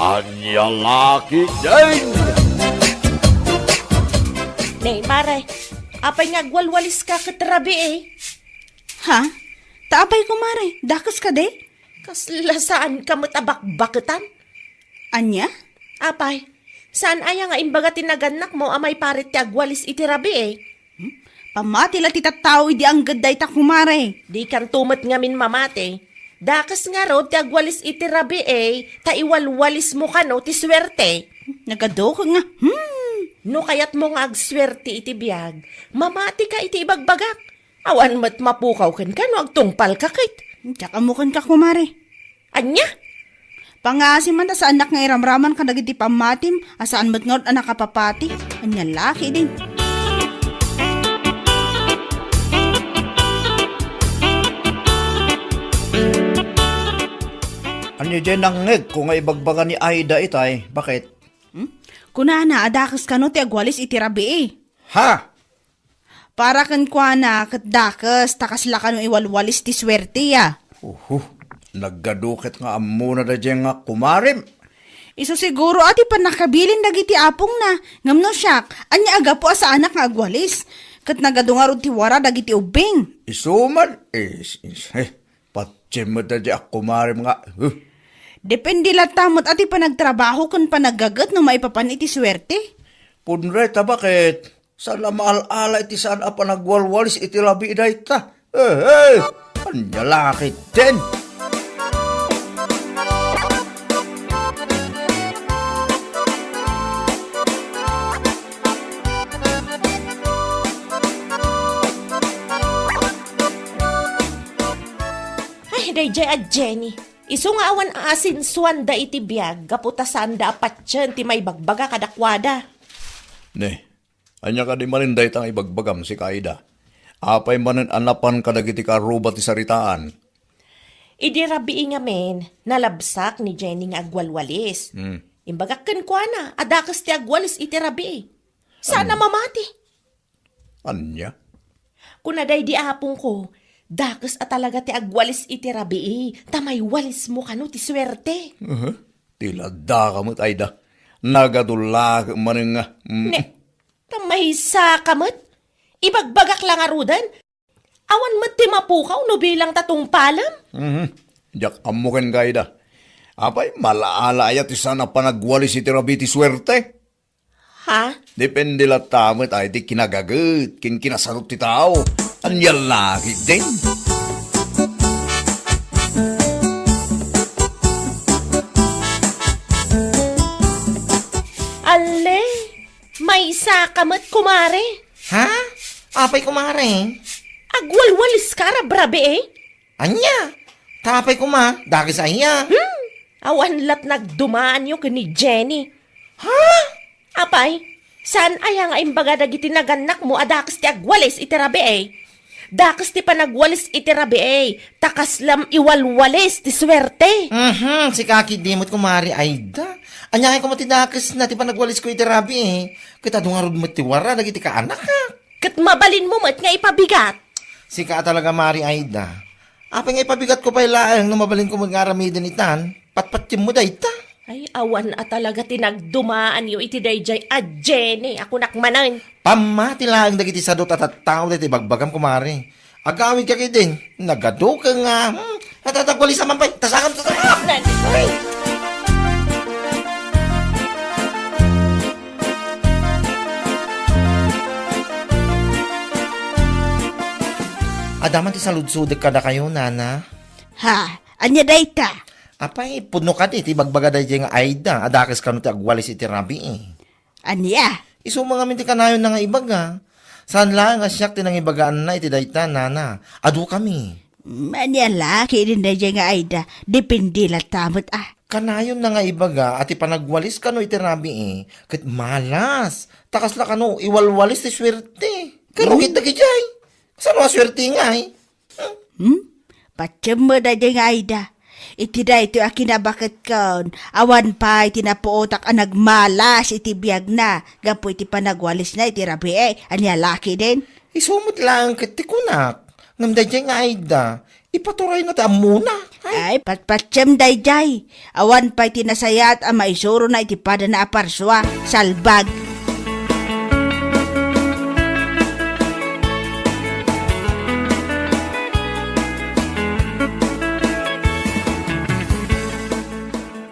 Anya laki din! Nay, mare, apay nga agwalwalis ka katrabi eh. Ha? Taapay ko, mare. Dakas ka de? Kasla saan ka matabak-bakutan? Anya? Apay, saan aya nga imbaga tinaganak mo amay parit ti agwalis itirabi eh? Pamati la titataw idi ang gaday ta kumare. Di kang tumat ngamin mamate. Dakas nga ro ti agwalis itirabi eh, ta iwalwalis mo ka no ti swerte. Nagado ka nga. No kayat mo nga agswerte iti biyag, mamati ka iti ibagbagak. Awan mat mapukaw kan ka no agtungpal ka kit. Tsaka mukan ka kumare. Anya? Pangasi man ta sa anak nga iramraman ka dagiti pamatim, asaan mat nga anak kapapati. Anya laki din. Anya dyan nangeg kung nga ibagbaga ni Aida itay. Bakit? Kunana, adakas ka no ti agwalis itirabi eh. Ha? Para kan kwa na kat dakas, takas la ka no iwalwalis ti swerte ya. Naggadukit nga amuna da dyan nga kumarim. Iso siguro ati pa nakabilin dagiti apong na. Ngam no siyak, anya aga po sa anak nga agwalis. Kat nagadungarod ti wara dagiti ubing. Isuman. Patsin mo da dyan kumarim nga. Depende la tamot ati pa nagtrabaho kan pa nagagat no maipapan iti swerte. Punreta bakit? Sana maal-ala iti saan apa nagwalwalis iti labi iday ta. Anya laki din. Ay, dayjay at Jenny. Isu nga awan asin suwanda iti biyag, gaputasan da apatyan ti may bagbaga kadakwada. Ne, anya ka di marinday tang ibagbagam si Kaida. Apay manen anapan kadagiti karuba ti saritaan. Idi rabi nga men, nalabsak ni Jenny nga agwalwalis. Imbagak kan kwa na, adakas ti agwalis iti rabi. Sana mamati. Anya? Kunaday di apong ko, dakas at talaga ti agwalis iti rabi. Tamay walis mo kano ti swerte. Tila da kamot Aida. Nagadulag manen nga. Ne, tamay sa kamot. Ibagbagak lang arudan. Awan mat ti mapukaw no bilang tatong palam. Jak amuken Kaida. Apay malaala ayat ti sana panagwalis iti rabi ti swerte. Ha? Depende la tamot ay ti kinagagat, kinasarot ti tao. Anya lagi din. Ale, may isa kamat kumare. Ha? Apay kumare. Agwalwalis ka brabe eh. Anya? Tapay kuma. Dagis aya. Awan lat nagdumaan yung ni Jenny. Ha? Apay, saan aya nga imbaga dagiti naganak mo adakas ti agwalis iti rabi eh. Dakas ti panagwalis iti rabi eh. Takas lam iwalwalis ti swerte. Si kaki dimot kumare Aida. Anya ko matidakis na ti panagwalis ko iti rabi eh. Kita dungarod mo ti wara dagiti ka anak ha. Kat mabalin mo mat nga ipabigat. Si ka talaga mari Aida. Apay nga ipabigat ko pa ilaang no mabalin ko mag-aramidin itan. Patpatim mo da ita. Ay, awan at talaga tinagdumaan yung iti dayjay a Jenny. Ako nakmanan. Pamati lang dagiti sadot at tao dati bagbagam kumare. Agawid ka din. Nagado ka nga. Natatagwali sa mampay. Tasakam. Ay! Adaman ti saludsudek ka na kayo, nana. Ha? Anya dayta? Apay, puno ka ti bagbaga dayjay nga Aida. Adakis ka no ti agwalis iti rabi eh. Anya? Iso mga minti kanayon na nga ibaga. Saan lang nga siyak tinang ibagaan na iti dayta, nana. Adu kami. Anya laki din dayjay nga Aida. Depende la tamot ah. Kanayon na nga ibaga at ipanagwalis ka no iti rabi eh. Kat malas. Takas la ka no, iwalwalis ti swerte. Karukit na kijay. Saan mga swerte nga eh. Patsam mo dayjay nga Aida. Iti da ito akinabakat kaon. Awan pa iti napuotak ang nagmalas iti biyag na. Gapo iti panagwalis na iti rabi eh. Anya laki din. Isumot lang kiti kunak. Ngam dayjay nga Aida. Ipaturay nga ta muna. Ay, patpatsem dayjay. Awan pa'y tinasayat ang maisuro na itipada na aparswa, salbag.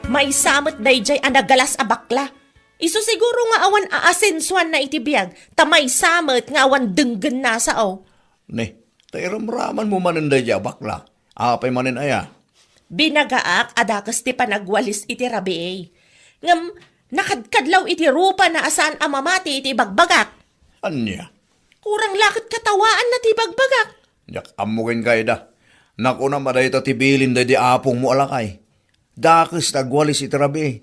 May samot dayjay ang nagalas a bakla. Iso siguro nga awan aasensuan na itibiyag, ta may samot nga awan denggen na sao. Ne, tairamraman mo manin day bakla. Apay manin aya. Binagaak adakas ti panagwalis iti rabi ngam nakadkadlaw iti rupa na asaan amamati iti bagbagak. Anya? Kurang lakit katawaan na ti bagbagak. Yak amukin kay da. Naku na maday ito tibilin day di apong mo alakay. Dakis nagwalis iti rabi.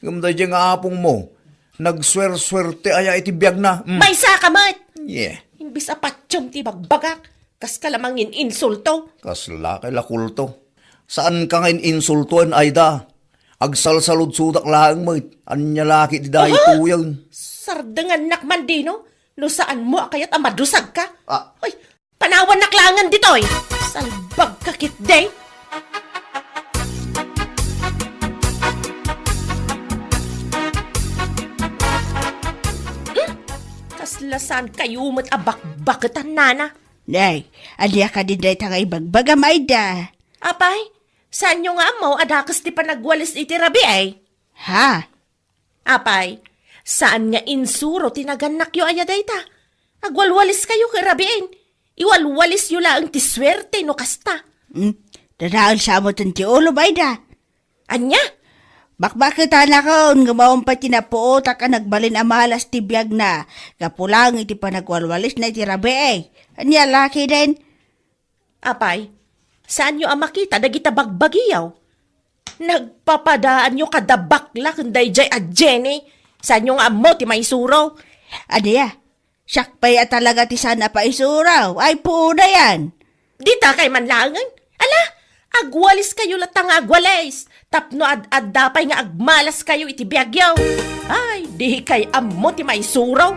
Ngam day di nga apong mo. Nagswer-swerte aya iti biyag na. May sakamat! Yeah. Imbis apatsyon ti bagbagak, kas kalamangin insulto. Kasla kay lakulto. Saan ka ngayon insultuan, Aida? Agsalsalod sudak laang mo. Anya laki di dahi tuyang. Sardangan nakman dino, no saan mo akayat amadusag ka? Ah. Ay, panawan naklangan ditoy! Salbag kakit day! Kaslasan kayo mo't abakbaketan nana. Nay, aliya ka din day tangay bagbaga maida. Apay, saan nyo nga mo adakas ti panagwalis iti rabi ay? Ha? Apay, saan nga insuro tinaganak yo ayaday ta? Agwalwalis kayo karabiin. Iwalwalis yo lang ti swerte no kasta. Dadaan sa mo ti ulo maida. Anya? Bakbakitan akon, gumawang pa tinapuot ka nagbalin amalas ti biyag na. Kapulang iti panagwalwalis na iti rabi Anya laki din. Apay, saan nyo ang makita dagita bagbagiyaw? Nagpapadaan nyo kada bakla kanday jay at Jenny. Saan nyo nga mo ti may suro? Aniya, sakpay at talaga ti sana pa isuraw. Ay puuna yan. Dita kay manlangan. Ala, agwalis kayo latang agwalis. Tapno ad dapay nga agmalas kayo iti biyagyaw. Ay, di kay amo ti may suro.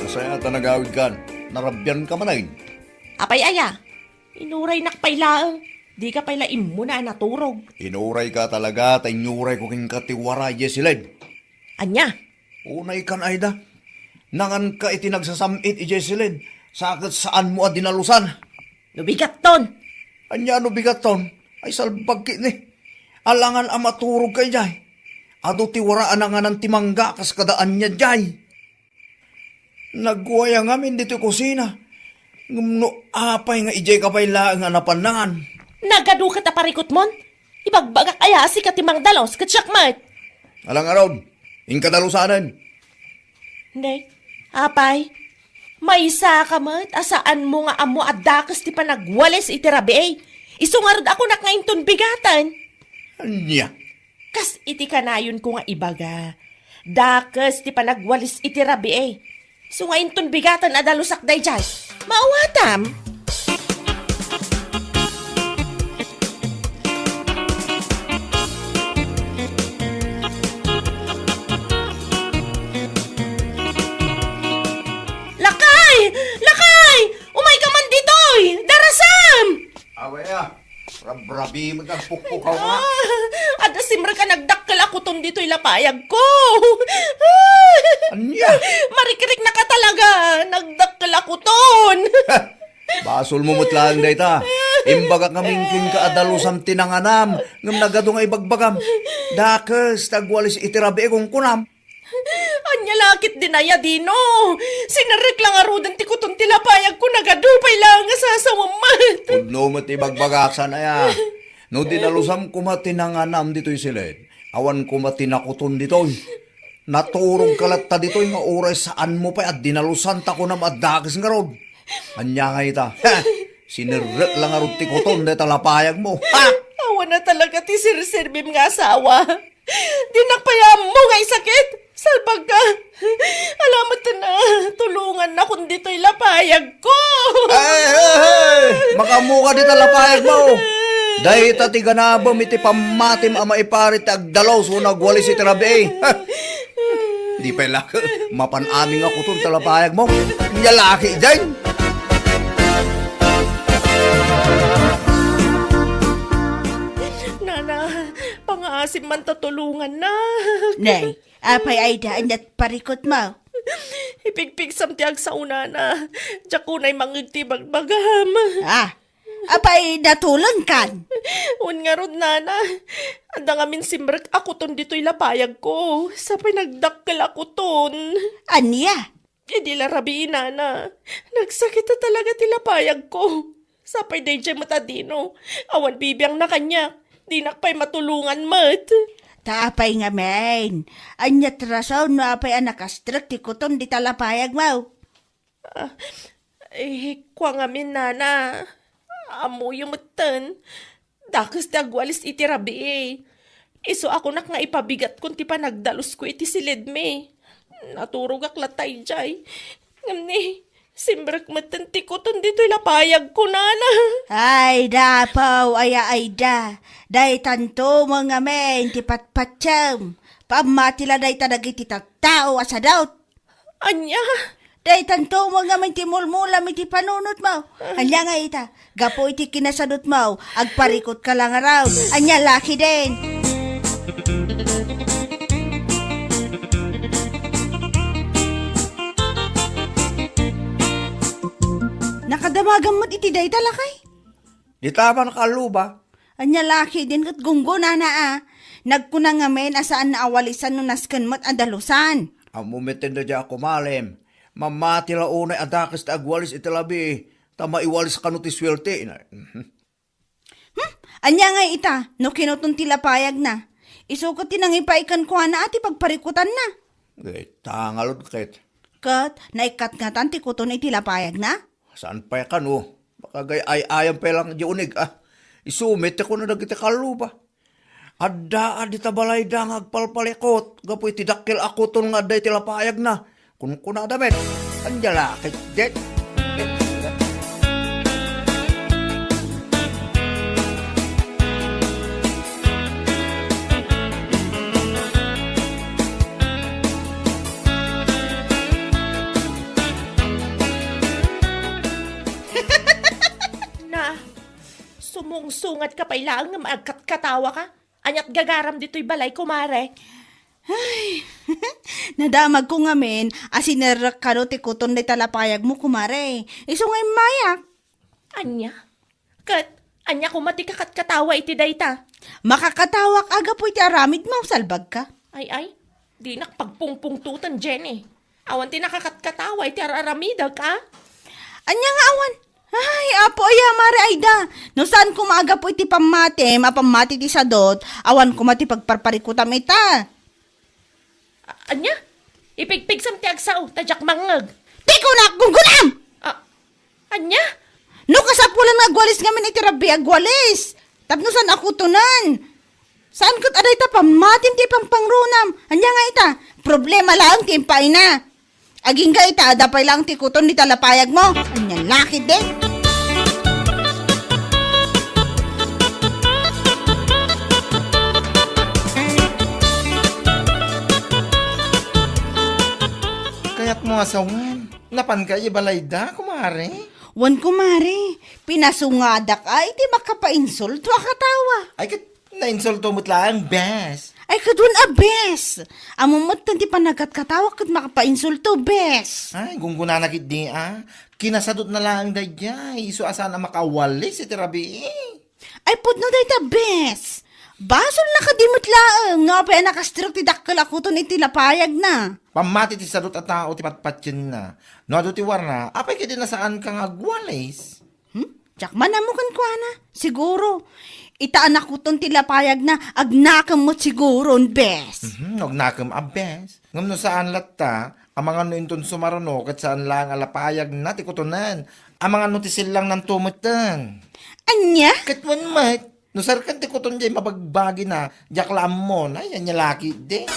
Masaya ata nagawid kan. Narabyan ka manayin. Apay aya, inuray nakpaylaang. Di ka pala imuna naturog. Inuray ka talaga, tainuray ko king katiwara, Jessiled. Anya? Unay kan, Aida. Nangan ka iti nagsasamit, Jessiled. Sakit saan mo at dinalusan. Nubigat ton. Anya ano bigat ton? Ay salbag ni. Alangan ang maturog kay jay. Ado tiwaraan na nga ng timangga kas kadaan niya jay. Nagwaya ngamin dito kusina. Ngumno apay nga ijay kapay laang nga napanangan. Nagadu ka taparikot mon? Ibagbagak ayasi ka timang dalos katsyakmat. Alang aron, inkadalusanan. Hindi. Apay, may isa ka mat, asaan mo nga amo at dakas ti panagwalis iti rabi Isungarad ako nakainton bigatan. Anya? Kas iti kanayon ko nga ibaga. Dakas ti panagwalis iti rabi Sungainton bigatan adalusak day jay. Mauwatam. Lakay! Lakay! Umay ka man ditoy! Darasam! Awaya, rabrabi mo nagpukpukaw nga. Ada simra ka nagdakkel ako ton dito'y lapayag ko. Anya? Marikirik na ka talaga. Nagdakkel ako ton. Basol mo mutlang day ta. Imbaga kamingkin ka adalusam tinanganam. Ngam nagado nga ibagbagam. Dakas, tagwalis itirabi kong kunam. Anya lakit dinaya dino. Sinarek lang arudan ti kuton tilapayag ko nagadupay lang nga sasawamat. Udno mo ti bagbagaksan aya. No dinalusam kumatinanganam dito'y silid. Awan kumatinakuton dito'y. Naturong kalatta dito'y nga oras saan mo pa at dinalusan ta ko na madakis nga rod. Anya nga ita. Sinirret lang arod ti kuton dito lapayag mo. Ha! Awa na talaga ti sirsirbim nga asawa. Dinakpayam mo nga sakit. Salbag ka. Alamat na. Tulungan na kung dito'y lapayag ko. Hey! Makamuka dito lapayag mo. Dahil tati ganabam iti pamatim ama iparit agdalaw so nagwalis iti rabi. Di pala, mapanaming ako itong talapayag mo. Nyalaki dyan. Nana, pang-aasim man tatulungan na. Nay, apay ay daan at parikot mo. Ipigpigsam tiag sa una na. Diyakunay mangigtibag bagam. Apay natulong kan. Un nga rod, Nana. Anda nga min simrek ako ton dito'y lapayag ko. Sa pinagdakkel ako ton. Anya? Hindi larabiin, Nana. Nagsakit na talaga tilapayag ko. Sapay day jay matadino. Awan bibiyang na kanya. Di nakpay matulungan mat. Tapay nga men. Anya trasaw no apay anakastrak ti kuton di talapayag mo. Kwa nga min, Nana. Amo yung matan. Dakas ti agwalis iti rabi eh. Iso ako nak nga ipabigat kun ti panagdalos ko iti silid me. Naturog aklatay jay. Ngamni, simbrek matan ti kuton dito'y lapayag ko, Nana. Ay dapaw ay da. Day tanto mga men ti patpatsam. Pamatila day tanag iti tattao asadaw. Anya? Day tanto mga men ti mulmula iti panunot mo. Anya nga ita. Gapo iti kinasadot mo. Agparikot ka lang araw. Anya laki din. Nakadamagan mo't iti day talakay. Di tama nakaluba. Anya laki din kat gunggo na. Nagkuna nga men asaan na awalisan no naskan mo't andalusan. Amumitin na dyan ako malim. Mamati la unay adakis ta agwalis italabi. Tama iwalis ka no ti swerte. Anya nga ita, no kinutong tilapayag na. Isukot tinangipaikan ko na ati pagparikutan na. Tangalod kit. Kat, naikat nga tanti kuton ay tilapayag na. Saan pa ka no? Baka gay ay ayam pa lang di unig Isumit ako na dagiti kaluba. Adda di tabalay da nga agpalpalikot. Gapoy tidakil ako ton nga day tilapayag na. Kung damit. Anjala kit jet. Sumungsungat ka pa ilang nga maagkat-katawa ka. Anyat gagaram dito'y balay, kumare. Nadamag ko nga men, asinerak ka no ti kuton na talapayag mo kumare. Iso ngay mayak. Anya? Anya kumati kakat-katawa iti dayta. Makakatawak aga po iti aramid mo, salbag ka. Ay, di nakpagpungpungtutan, Jenny. Awan ti nakakat-katawa iti araramida ka. Anya nga awan. Ay, apo aya mare ayda. No saan kumaga po iti pamati, mapamati ti sadot, awan kumati pagparparikutam ita. Anya? Ipigpigsam ti agsaw, tadyak mangag. Di ko na gunggunam! Anya? No kasapulan nga agwalis nga min iti rabi agwalis. Tapno saan ako tunan? Saan kat aday ta pamatim ti pangpangrunam? Anya nga ita, problema lang ti impay na. Aging ka ita, adapay lang ti kuton ni talapayag mo. Anya laki din. Kaya't mo asawan. Napan ka ibalay da, kumare. Wan kumare, pinasungadak ay di makapainsulto akatawa. Ay, kat nainsulto mo't lang, bes. Ay kadun bes. Amumot tanti panagat katawa kat makapainsulto bes. Ay, gungguna na kit di Kinasadot na lang dayjay. Iso asa na makawalis iti rabi Ay put no dayta bes. Basol na kadimot laeng, no pa nakastrok ti dakkel ako ton iti lapayag na. Pamati ti sadot at tao ti patpatsin na. No, ado ti warna, apay kiti nasaan kang agwalis. Tsak manamukan ko na. Siguro. Itaan ako ton tilapayag na agnakam mo siguro, bes. Nagnakam abes. Ngam no saan latta, ang mga no inton sumarano, kat saan lang alapayag na ti kutunan. Ang mga notisil lang ng tumutan. Anya? Katwan mat, no sarkan ti kuton jay mabagbagi na, jaklam mo na, yan niya laki de.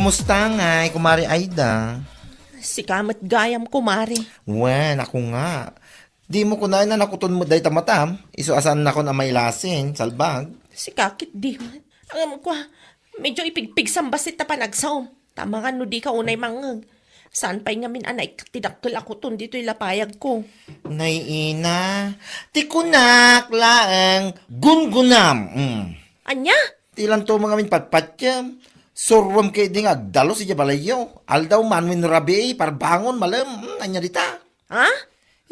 kumusta ngay, kumari Aida? Si kamat gayam kumari. Wen, ako nga. Di mo kunain na nakuton mo day tamatam. Iso asan na ko na may lasin, salbag. Si kakit di man. Ang ko, medyo ipigpig sambasit na panagsaom. Tama nga no di ka unay mangag. Saan pa'y ngamin anay katidakkel ako ton dito'y lapayag ko. Naiina, tikunak laang gungunam. Anya? Tilan to mga min patpatyam. Surwam kay ding agdalo si Jabalayo. Aldaw manwin rabi, parbangon malam. Anya dita. Ha?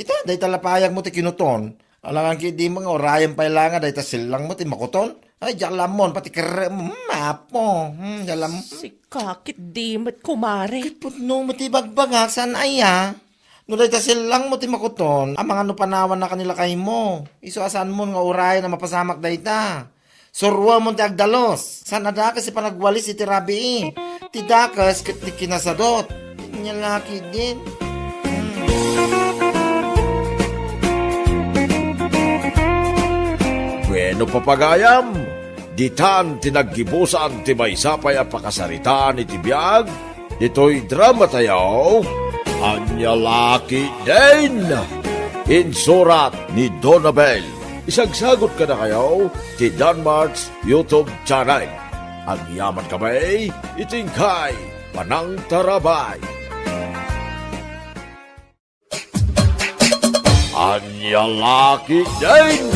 Ita, day talapayag mo ti kinuton. Alangan kay di mga orayan pa ilanga, day ta silang mo ti makuton. Ay, jalamon, pati kere mo, mapo. Jalam. Si kakit di mat kumari. Putno mo ti bagbagak, saan aya? No day ta silang mo ti makuton. Ang mga no panawan na kanila kay mo. Iso asan mo nga orayan na mapasamak day ta. Surwa mo ti agdalos. San ada kasi panagwalis iti rabi. Ti dakas ket ti kinasadot. Nyalaki din. Bueno papagayam, ditan tinaggibusan ti maysapay a pakasaritaan iti biag, dito'y drama tayo, Anya Laki din, insurat ni Donabel. Isagsagot ka na kayo ti Danmarks YouTube channel. Ang yaman kamay, itingkay, Panang Tarabay. Anya Laki din.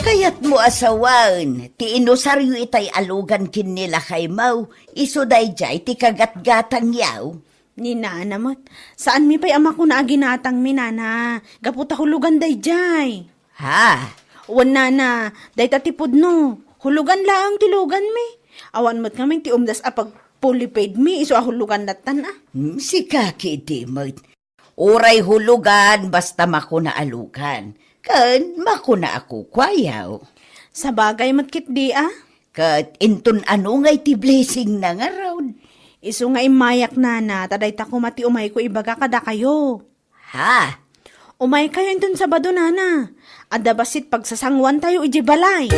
Kayat mo asawan, ti inosaryo itay alugan kin nila kay mau, iso day jay ti kagat-gatang yaw. Ni nana mo't, saan mi pa'y ama ko na aginatang mi nana? Gaputa hulugan day jay. Ha? Wan nana, day tatipod no. Hulugan lang tilugan mi. Awan mo't kaming ti umdas apag fully paid mi, iso ahulugan natan ah. Si kaki di mo. Uray hulugan basta mako na alugan. Kan mako na ako kwayaw. Sa bagay matkit di ah. Kat inton ano ngay ti blessing na nga raw. Iso nga imayak nana, taday ta ko mati umay ko ibaga kada kayo. Ha? Umay kayo intun Sabado nana. Adda basit pagsasangwan tayo iji balay.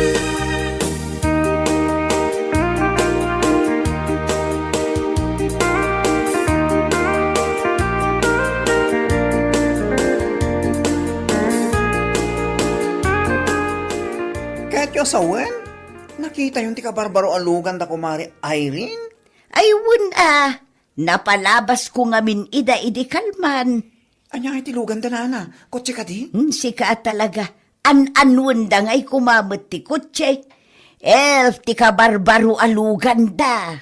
Kahit yung asawan, nakita yung tika barbaro alugan da kumari Irene. Ay napalabas ko nga min ida idi kalman. Anya ay tilugan da nana, kotse ka di? Si ka talaga, an-anun da ngay kumamot ti kutse. Elf ti ka barbaro alugan da.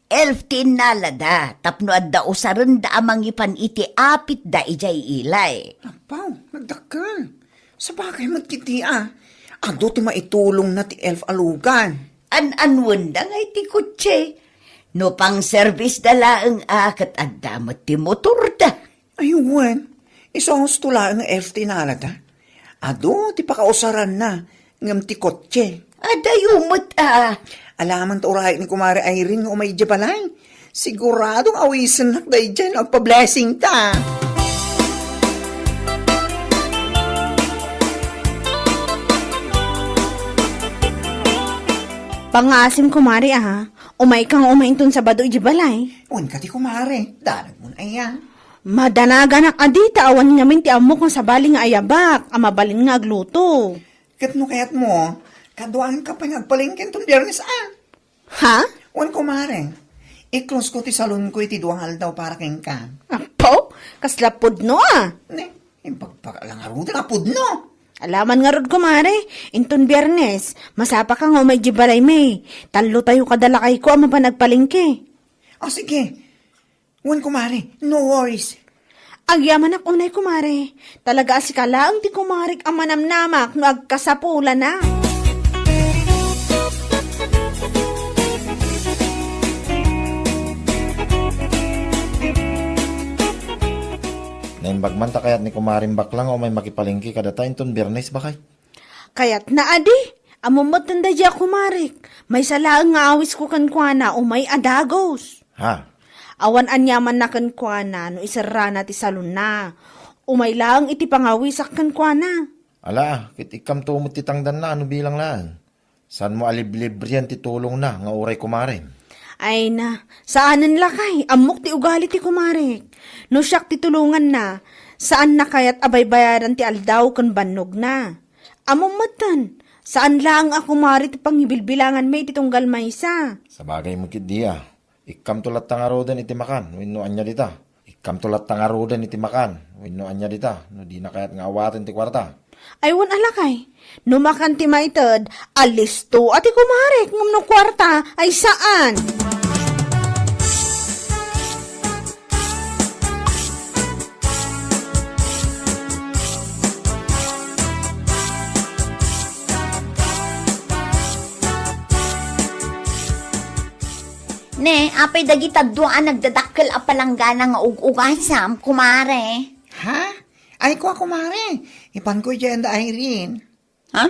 Elf ti nalada, tapno adda usaran da amang ipan iti apit da ijay ilay. Apaw, nagdakkel. Sa bagay magkiti ah. Ado ti maitulong na ti elf alugan. An-anun da ngay ti kutse. No pang service da laeng akat adda mo ti motor da. Ayun, isang tula ng elf ti nalada. Ado ti pakausaran na, ngam ti kotse. Adayumot Alaman ta urahay ni kumari Irene nga umay balay. Siguradong awisan nak day dyan, agpa-blessing ta. Pangasim kumari ah. Umay kang umaintun Sabado iji balay. Uwan ka ti kumari, dalag mo na iya. Madanaga adita awan ngamin ti amo kung sabali nga ayabak, amabalin nga agluto. Kat no kayat mo, kaduaan ka pa nagpalingkin tong biyernes ah. Ha? Uwan kumari, i-close ko ti salon ko iti duwang aldaw para keng ka. Apo, kaslapod no ah. Ne, impagpakalang aruda nga pudno. Alaman nga rod kumare, inton Biyernes, masapa ka nga umay jibalay may. Talo tayo kadalakay ko ama pa nagpalingke. O sige, uwan kumari, no worries. Agyaman ak unay kumare, talaga asikala ang ti kumarik ang manamnamak no agkasapula na. Naimbagman ta kayat ni kumaring baklang o may makipalingki kada tayo ton Biyernes bakay. Kaya't na adi, amumot nanda dya kumarik. May salaang nga awis ko kankwana o may adagos. Ha? Awan anyaman na kankwana no isara na ti salon na. Umay lang iti pangawisak kankwana. Ala, kit ikam to mo titangdan na ano bilang lang. San mo aliblibre yan ti tulong na nga uray kumare? Ay na, saanan lakay, amok ti ugali ti kumarek. No siyak ti tulungan na, saan na kaya't abay bayaran ti aldaw kan bannog na. Among matan, saan lang ako mari ti panghibilbilangan may titunggal maysa. Sa bagay mo kit diya, ikam tulat tangarodan iti makan, wenno anya dita. Ikam tulat tangarodan iti makan, wenno anya dita, no di na kayat nga awaten ti kwarta. Aywan alakay, numakan ti maited, alis to ati kumarek, ngam no kwarta, ay saan? Ne, apay dagi tadduan nagdadakkel a palanggana nga ug-ugasam, kumare. Ha? Ay ko kumare. Ipan ko dyan da Irene. Ha?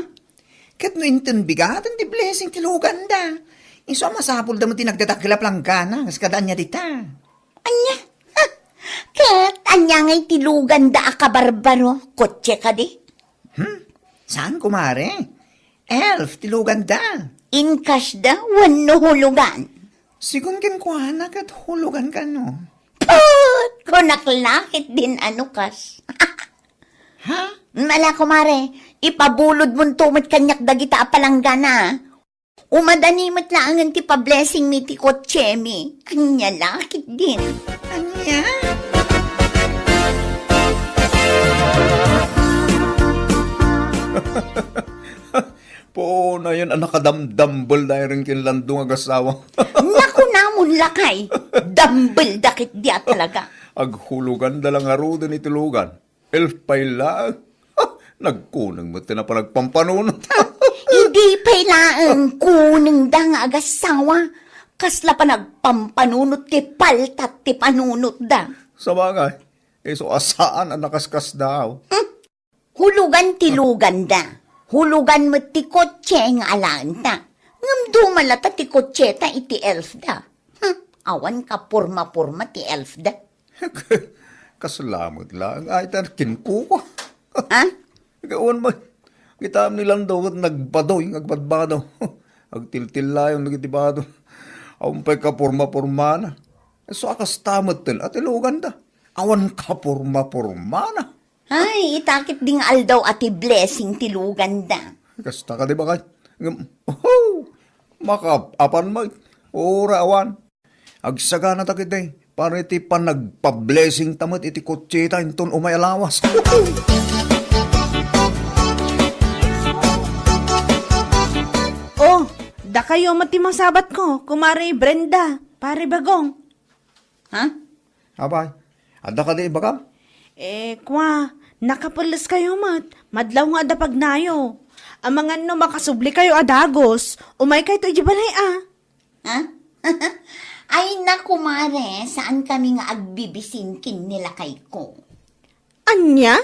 Kat no inton bigatan ti blessing ti lugan da. Iso masapul da mo tinagdadakilap lang gana. Kas kadaan niya dita. Anya? Ha? Kat, anya ngay tilugan da akabarbaro. Kotse ka di? Saan kumare? Elf, ti lugan da. Inkas da, wano hulugan. Sigun kin ko anak at hulugan ka no. Put! Kunaklakit din ano kas. Ha? Mala kumare, ipabulod mo tumot kanyak dagita apalanggana. Umadanimot lang ang ti pa-blessing mi ti kotse mi. Anya lakit din. Anya? Po na yun, anak kadamdambal dahil rin kinlandong agasawa. Naku namon lakay. Dumble dakit diya talaga. Aghulugan dalang aro din itulugan. Elf pa'y lang. Nagkunang mo na pa nagpampanunot. Hindi pailaan kuning da nga agasawa. Kasla pa nagpampanunot ti paltat ti panunot da. Sa bagay, so asaan ang nakaskas daw? Hulugan ti lugan da. Hulugan mo ti kotse nga alaan ta. Ngam dumalata ti kotse ta iti elf da. Awan ka purma-purma ti elf da. Kasalamat lang. Ay, kinko ko. Ha? Gawin mo. Kita nilang daw at nagbadoy, nagbadbado. Agtiltil layong nagitibado. Awan pa'y kapurma-purma na. So akas tamat til at ilugan da. Awan kapurma-purma na. Ay, itakit ding aldaw ati blessing ti lugan da. Kasta ka di ba kay? Oh, makapapan mo. Ora awan. Agsaga na takit eh. Para iti pa nagpa-blessing tamat iti kutsita inton umay alawas. Oh, da kayo matimang sabat ko, kumare Brenda, pare Bagong. Ha? Abay, ada ka di ba? Kwa, nakapulas kayo madlaw nga adapag nayo. Ang mga no makasubli kayo adagos, umay kayo to ijibalay Ha? Ay naku mare, saan kami nga agbibisinkin nila kay ko? Anya?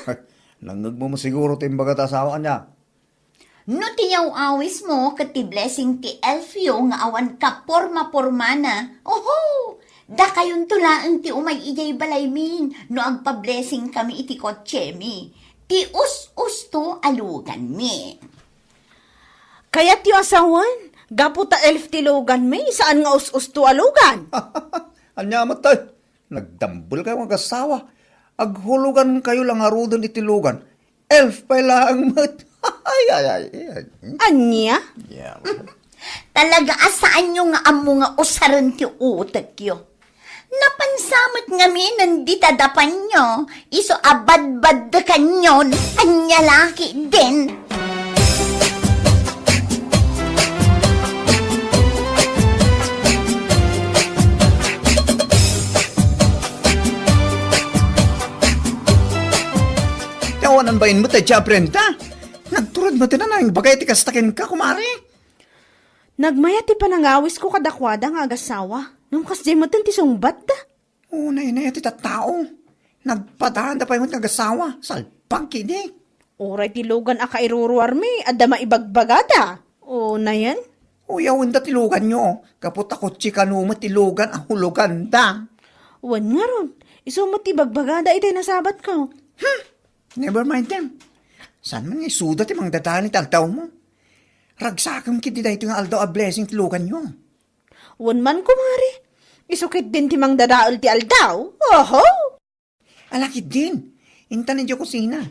Nangag mo siguro timbagat asawa niya. No tiyaw awis mo, kati blessing ti elfyo nga awan ka porma-porma na. Oho! Da kayon tulaan ti umay ijay balay min, no agpa-blessing kami iti kotse mi. Ti us-us to alugan mi. Kaya't yung asawan, gaputa elf tilugan may, saan nga us-us to alugan? Anya matay. Nagdambol kayo ang asawa. Aghulugan kayo lang arudan itilugan. Elf pa lang mat. ay. Anya? Yeah. Talaga asaan nyo nga amo nga usaran ti utak yo. Napansamot nga mi nandita dapan nyo, iso abad-bad da kanyon, anya laki din. Tawanan ba yun mo tayo, Brenda? Nagturad mo na yung bagay ti kastakin ka, kumari. Nagmaya ti panangawis ko kadakwada nga agasawa. Nung kasdi mo ti sungbat da. Unay na iti tao. Nagpadaan da pa yung nagasawa. Salpang kini. Oray tilugan aka iruruar mi, adda maibagbagada. O na yan? Uyawin da tilugan nyo. Kapot ako chikanuma tilugan ang hulugan da. Wan nga ron. Iso mo tibagbagada iti nasabat ko. Never mind them. Saan man nga isuda ti mga dadaan ni taltaw mo? Ragsakam kiti dahito nga aldaw a blessing tilugan nyo. Wan man, kumari. Isukit din ti mang dadaol ti aldaw. Oho! Alakit din. Inta ninyo kusina.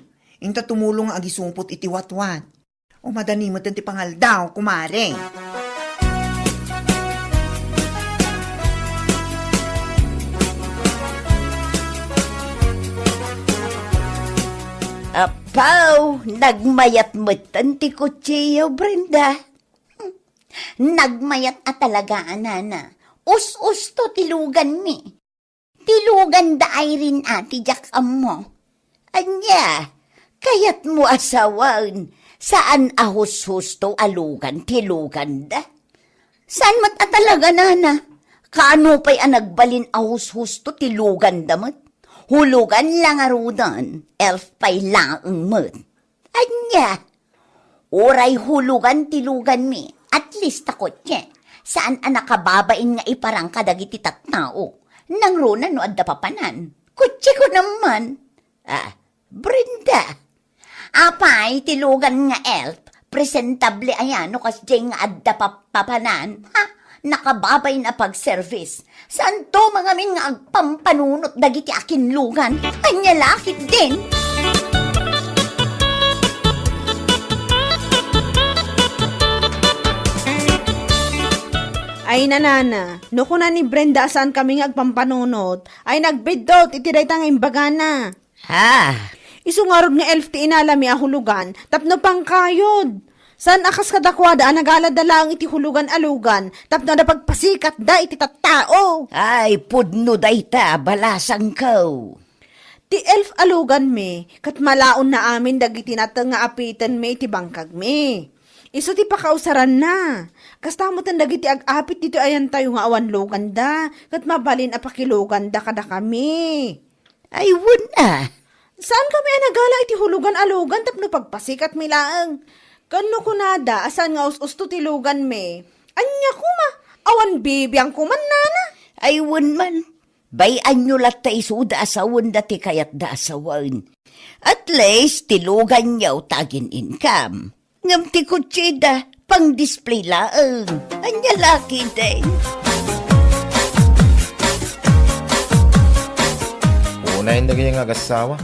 Inta tumulong nga agisumpot iti watwat. O madani mo ti pangaldaw, kumare. Apaw, nagmayat mo tanti kutsiyo, Brenda. Nagmayat at talaga, anana. Us-us to tilugan mi. Tilugan da ay rin ati jak mo. Anya, kayat mo asawan. Saan ahus-hus to alugan, tilugan da? Saan mat at talaga, nana? Kaano pa'y anagbalin ahus-hus to tilugan da mat? Hulugan lang arudan, elf pa'y lang mat. Anya, oray hulugan tilugan mi, at least ako tye. Saan anakababain nga iparang kadagiti tattao? Nang runa no adda papanan. Kutsi ko naman. Brenda. Apay, tilugan nga elf. Presentable ayan no kasjay nga adda papanan. Ha? Nakababay na pag-service. Saan to mga min nga agpampanunot dagiti akin lugan? Anya lakit din. Ay nanana, no kuna ni Brenda saan kami nga agpampanunot, ay nagbidot iti daytang imbagana. Ha? Isungarod nga elf ti inalami a hulugan, tapno pang kayod. San akas kadakwada ang nagaladala ang iti hulugan alugan, tapno na pagpasikat da iti tattao. Ay, pudno dayta, balasang ko. Ti elf alugan me, kat malaon na amin dagiti natang nga apitan me iti bangkag me. Iso ti pakausaran na. Kastamutan dagiti ag-apit dito ayan tayo nga awan lugan da, kat mabalin a pakilugan da kada kami. Ay, wala. Saan kami anagala iti hulugan alugan tapno pagpasikat mi laeng? Kano kunada, asan nga us-usto ti lugan me? Anya kuma, awan bibiyang kuman nana. Ay, wan man. Bayan nyo lat ta isuda asawan dati kayat da asawan. At least, tilugan nyaw tagin income. Ngam ti kutsida, pang display laeng. Anya laki din. Unahin na ganyan nga gasawa.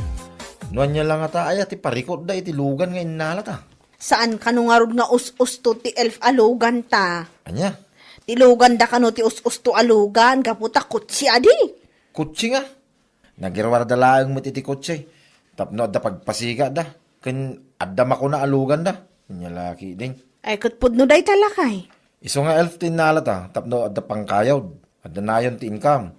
Nuan niya lang ata ay ati parikot da itilugan nga inala ta. Saan kanungarod nga us-usto ti elf alugan ta? Anya, Tilugan da kano ti us-usto alugan, kaputa kutsi adi. kutsi nga. Nagirwar da laang mo titi kutsi. Tapno adda pagpasiga da. Ken adda makuna alugan da. Nya laki din. Ay katpud no day talakay. Iso nga elf tinala ta. Tapno adda pangkayod. Adda nayon ti income.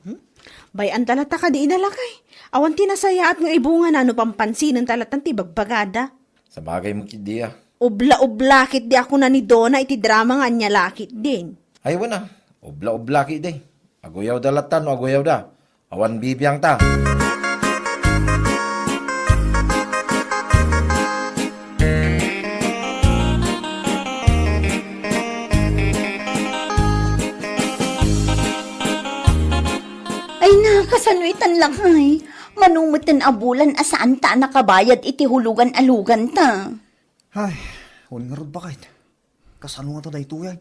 Bayan talata ka di inalakay. Awan tinasaya at nga ibunga na ano pampansin ng talatan ti bagbagada. Sa bagay mo kidi ah. Ubla-ublakit di ako na ni Donna iti drama nga niya lakit din. Ay wana. Ubla-ubla ki di. Aguyaw da latan o aguyaw da. Awan bibiyang ta. Ay, nakasanuitan lang ay. Manumutin abulan asaan ta nakabayad iti hulugan alugan ta. Ay, huwag nga rod bakit. Kasano nga ta da ito yan?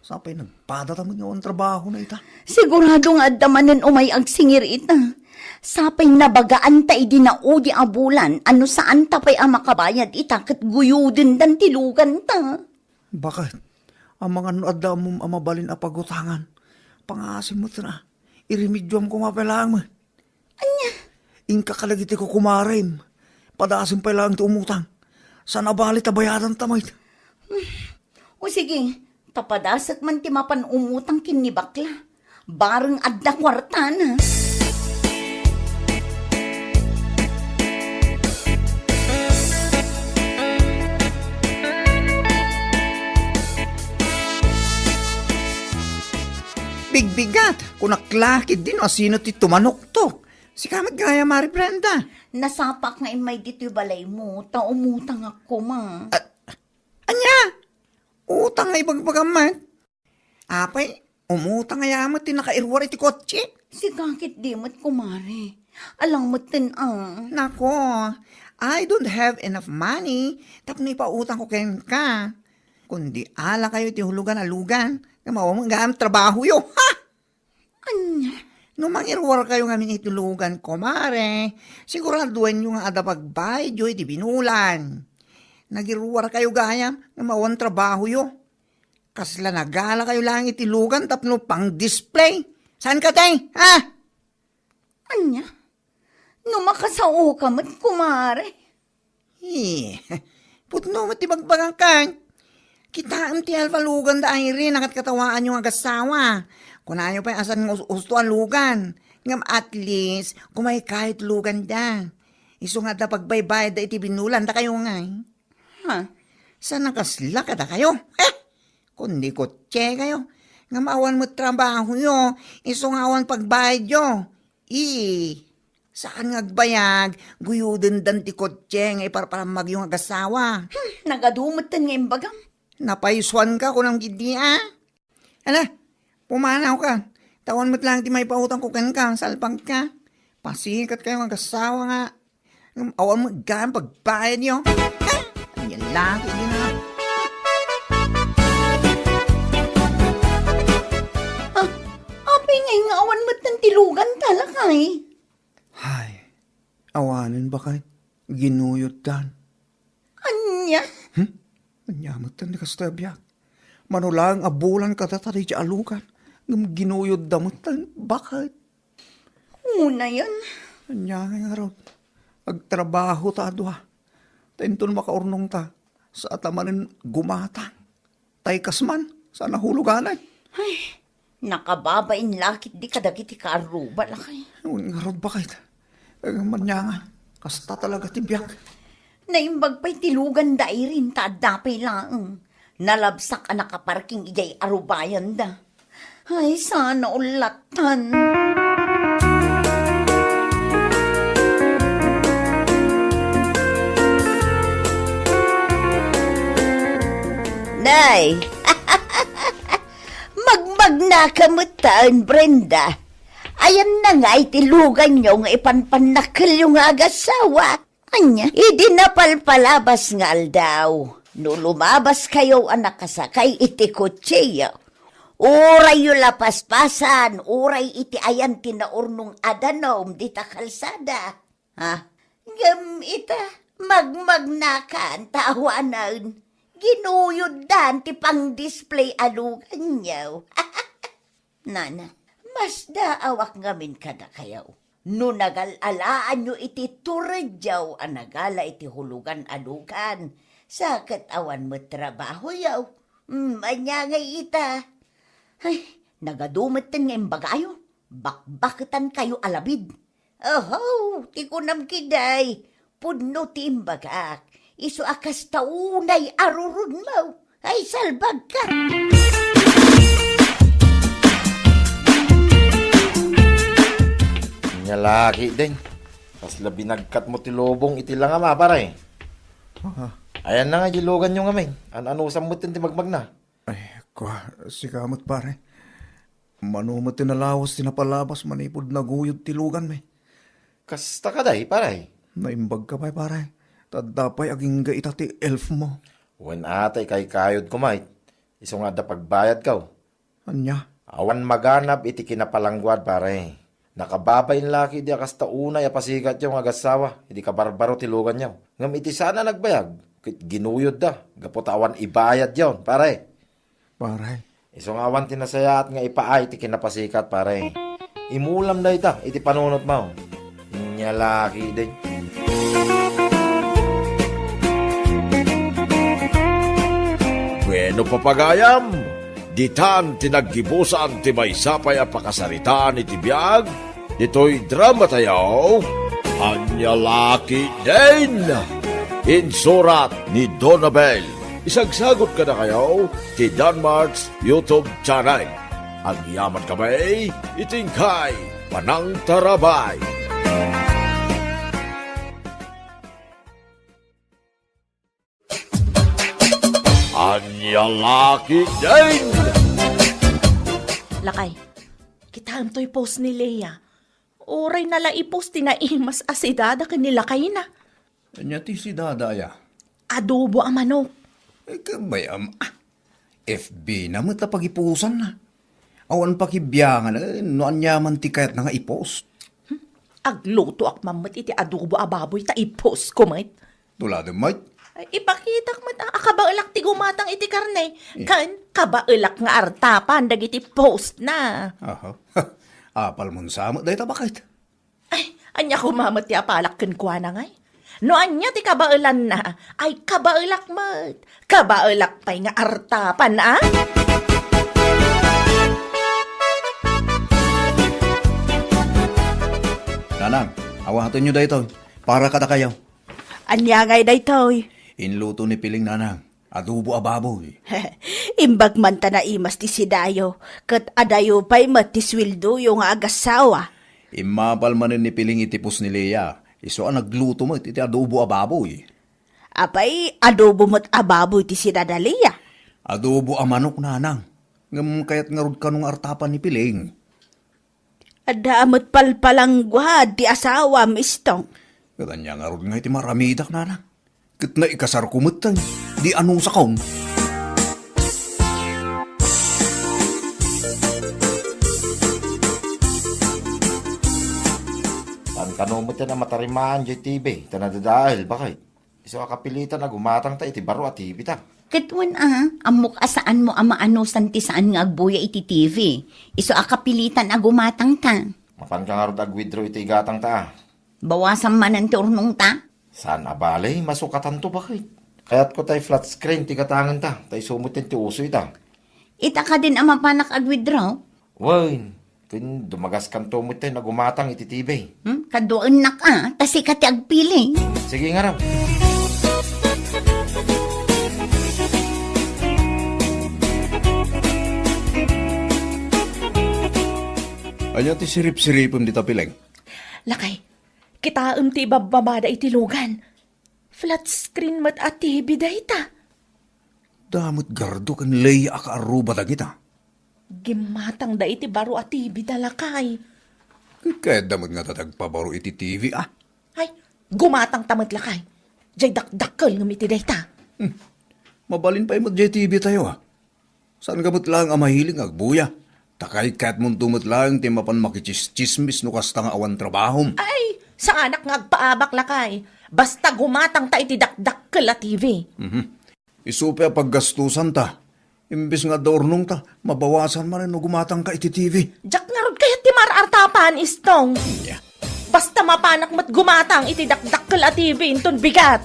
Sapay nagpada tamang yung trabaho na ita. Sigurado nga adamanan umay ang singir ita. Sapay nabagaan ta idinaudi abulan, ano saan ta pa'y ang makabayad ita kat guyudin dan tilugan ta. Bakit? Ang mga nuadda mo amabalin a pagutangan. Pangasim mo na. Irimidyoam ko mapalang mo. Anya? Ingka kalagiti ko kumarim. Padasim pa lang ti umutang. Sana balit abayadan tamay. O sige, papadasak man ti mapan umutang kin ni bakla. Bareng adda kwarta na. Bigbigat. Kung naklakid din o sino ti tumanok-tok. Si kamag gaya Mari Brenda. Nasapak nga imay dito yung balay mo, ta umutang ako ma. Anya? Utang nga ibagpagamat. Apay, umutang nga yamat ti nakairwar iti kotse. Si kakit di mo't kumare. Alang mo't Nako, I don't have enough money. Tapos ipautang ko kayo ka. Kundi ala kayo ti hulugan-alugan. Nga mawang ang trabaho yo. Ha? Anya? No mangirwar kayo ngamin itulugan ko, mare. Siguraduan nyo nga ada pagbay, joy di binulan. Nagirwar kayo gayam nga mawang trabaho yo. Kasla nagala kayo lang itilugan tapno pang display. Saan ka tay? Ha? Anya? No makasao ka mat, kumare. Putno mo ti bagbagang kan. Kitaan ti alpalugan da ay rin nakat katawaan yung agasawa. Kung ayaw pa asan ng gusto ang lugan. Ngam at least, kung may kahit lugan da. Iso nga da pagbaybay da iti binulan da kayo nga. Ha? Saan nakasla ka da kayo? Kundi kotse kayo. Nga maawan mo trabaho yo. Iso nga awan pagbayad yo. Saan ngagbayag? Guyudin dan ti kotse nga iparparamag yung agasawa. Nagadumutan nga imbagam. Napaiswan ka kung ang gidi, Ala, pumanaw ka. Tawan mo't lang ti may pautang ko ka, salpang ka. Pasikat kayo ang kasawa nga. Awan mo gaan pagbayad nyo. Yan lang, hindi na. Apay nga awan mo't ng tilugan talakay. Hay, awanin ba kay? Ginuyot dan. Anya? Anyamot tan ni kastabyak. Manulang abulan ka tatari di alukan. Ngam ginuyod damot tan. Bakit? Una yan. Anyangay nga ron. Agtrabaho ta adwa. Tainton makaurnong ta. Sa atamanin gumatang. Tay kasman. Sa nahuluganay. Nakababain lakit di kadagit ikaruba lakay. Nga ron bakit? Manyanga. Kasta talaga tibyak. Naimbag pa'y tilugan da rin taadapay lang. Nalabsak ang nakaparking ijay arubayan da. Ay, sana ulatan. Nay! Magmag na kamutaan, Brenda. Ayan na nga itilugan nyo nga ipanpanakal yung agasawa. Anya, idi napalpalabas nga aldaw. No lumabas kayo anak kasakay iti kutsiya. Uray yu lapaspasan, uray iti ayan tinaurnong adanom dita kalsada. Ha? Gam ita, magmagnakan tawanan. Ginuyod dan ti pang display alugan nyaw. Nana, mas daawak ngamin kada kayaw. No nagalalaan nyo iti turadyaw ang nagala iti hulugan alugan. Sa katawan mo trabaho yaw. Anya nga ita. Ay, nagadumatan nga imbagayo. Bakbakitan kayo alabid. Oho, ti kunam kiday. Pudno ti imbagak. Iso akas taunay arurun mo. Ay, salbag ka. Nya laki din. Tas labi nagkat mo ti lobong iti lang ama pare. Ayan na nga gilugan nyo nga may. Ano samot ti magmag na. Ay, sikamot pare. Manumot tinalawas tinapalabas manipod naguyod tilugan may. Kasta ka day pare. Naimbag ka pa pare. Tadapay aging gaita ti elf mo. Wen atay kay kayod kumait. Iso nga da pagbayad kaw. Anya? Awan maganap iti kinapalangguad pare. Nakababayin laki di akas taunay apasikat yung agasawa. Hindi ka barbaro tilugan niyaw. Ngam iti sana nagbayag. Ginuyod da. Gapot awan ibayad yon pare. Pare. Iso nga awan tinasayat nga ipaay iti kinapasikat pare. Imulam na ita iti panunot mo. Nya laki din. Bueno papagayam, ditan tinaggibusan ti maysapay a pakasaritaan iti biag, dito'y drama tayo, Anya Laki din! Insurat ni Donabel. Isagsagot ka na kayo ti Danmarks YouTube channel. Ang yaman kamay, itingkay, panang tarabay. Anya Laki din! Lakay, kitaan to'y post ni Leia. Oray nala i-post tinaimas asidada kanila kay na. Anya ti si dadaya. Adobo ang manok. Kabayam, FB na mo tapagipusan na. Awan pakibiyangan, noan yaman ti kayat na nga i-post. Agluto ak mamat iti adobo ababoy ta i-post ko mat. Tulad mate. Ay, ipakita mat kabaelak ti gumatang iti karne. Kan kabaelak nga artapan dagiti post na. Aha. Apal mon sama, dahi tabakit. Ay, anya kumamat ti apalak ken kwa na ngay. No anya ti kabaelan na, ay kabaelak mat. Kabaelak pay nga artapan ah. Nanang, awaton nyo dahi to. Para kata kayo. Anya ngay daytoy. Inluto ni Piling Nanang. Adobo ababoy. Imbag man ta na imas ti sidayo, kat adayo pa'y matiswildo yung agasawa. Imapal manin ni Piling itipos ni Lea. Iso ang nagluto mo iti adobo ababoy. Apay, adobo mo't ababoy ti sinadaliya. Adobo a manok, Nanang. Ngam kayat ngarod ka nung artapan ni Piling. Adamot palpalangguad ti asawa, mistong. Katanya ngarod nga iti maramidak, Nanang. Kat na ikasar kumutang. Di anong sakong. Tantanong mo na matarimaan dyan TV. Tanadadahil, bakit? Iso akapilitan na gumatang ta iti baro at TV ta. Katwan amok asaan mo ama ano santi saan nga agbuya iti TV. Iso akapilitan agumatang ta. Mapan ka nga ro withdraw iti gatang ta. Bawasan man ang turnong ta. Saan abalay, masukatan to bakit? Kaya't ko tayo flat screen, ti katangan ta. Tayo sumutin ti uso ita. Ita ka din ama panak agwithdraw. Wain, kun dumagas kan tumot tayo na gumatang iti TV. Kadoon na ka, tasi ka ti agpili. Sige nga raw. Anya ti sirip-siripom di Piling. Lakay, kita ti bababada iti lugan. Flat screen mat at TV dayta. Damot gardo kan Lea ka aruba da kita. Gimatang da iti baro at TV dalakay. Kaya damot nga tatagpabaro iti TV ah. Ay, gumatang tamat lakay. Jay dakdakkel ng iti dayta. Mabalin pa imot JTV tayo ah. Saan gamot lang ang mahiling agbuya? Takay kat mong tumot lang ti mapan makichismis no kasta nga awan trabahom. Ay, sa anak nga agpaabak lakay. Basta gumatang ta iti dakdakkel at TV. Isupe a paggastusan ta. Imbis nga daurnong ta, mabawasan man no gumatang ka iti TV. Jak nga rod kaya ti marartapan istong. Yeah. Basta mapanak mat gumatang iti dakdakkel at TV inton bigat.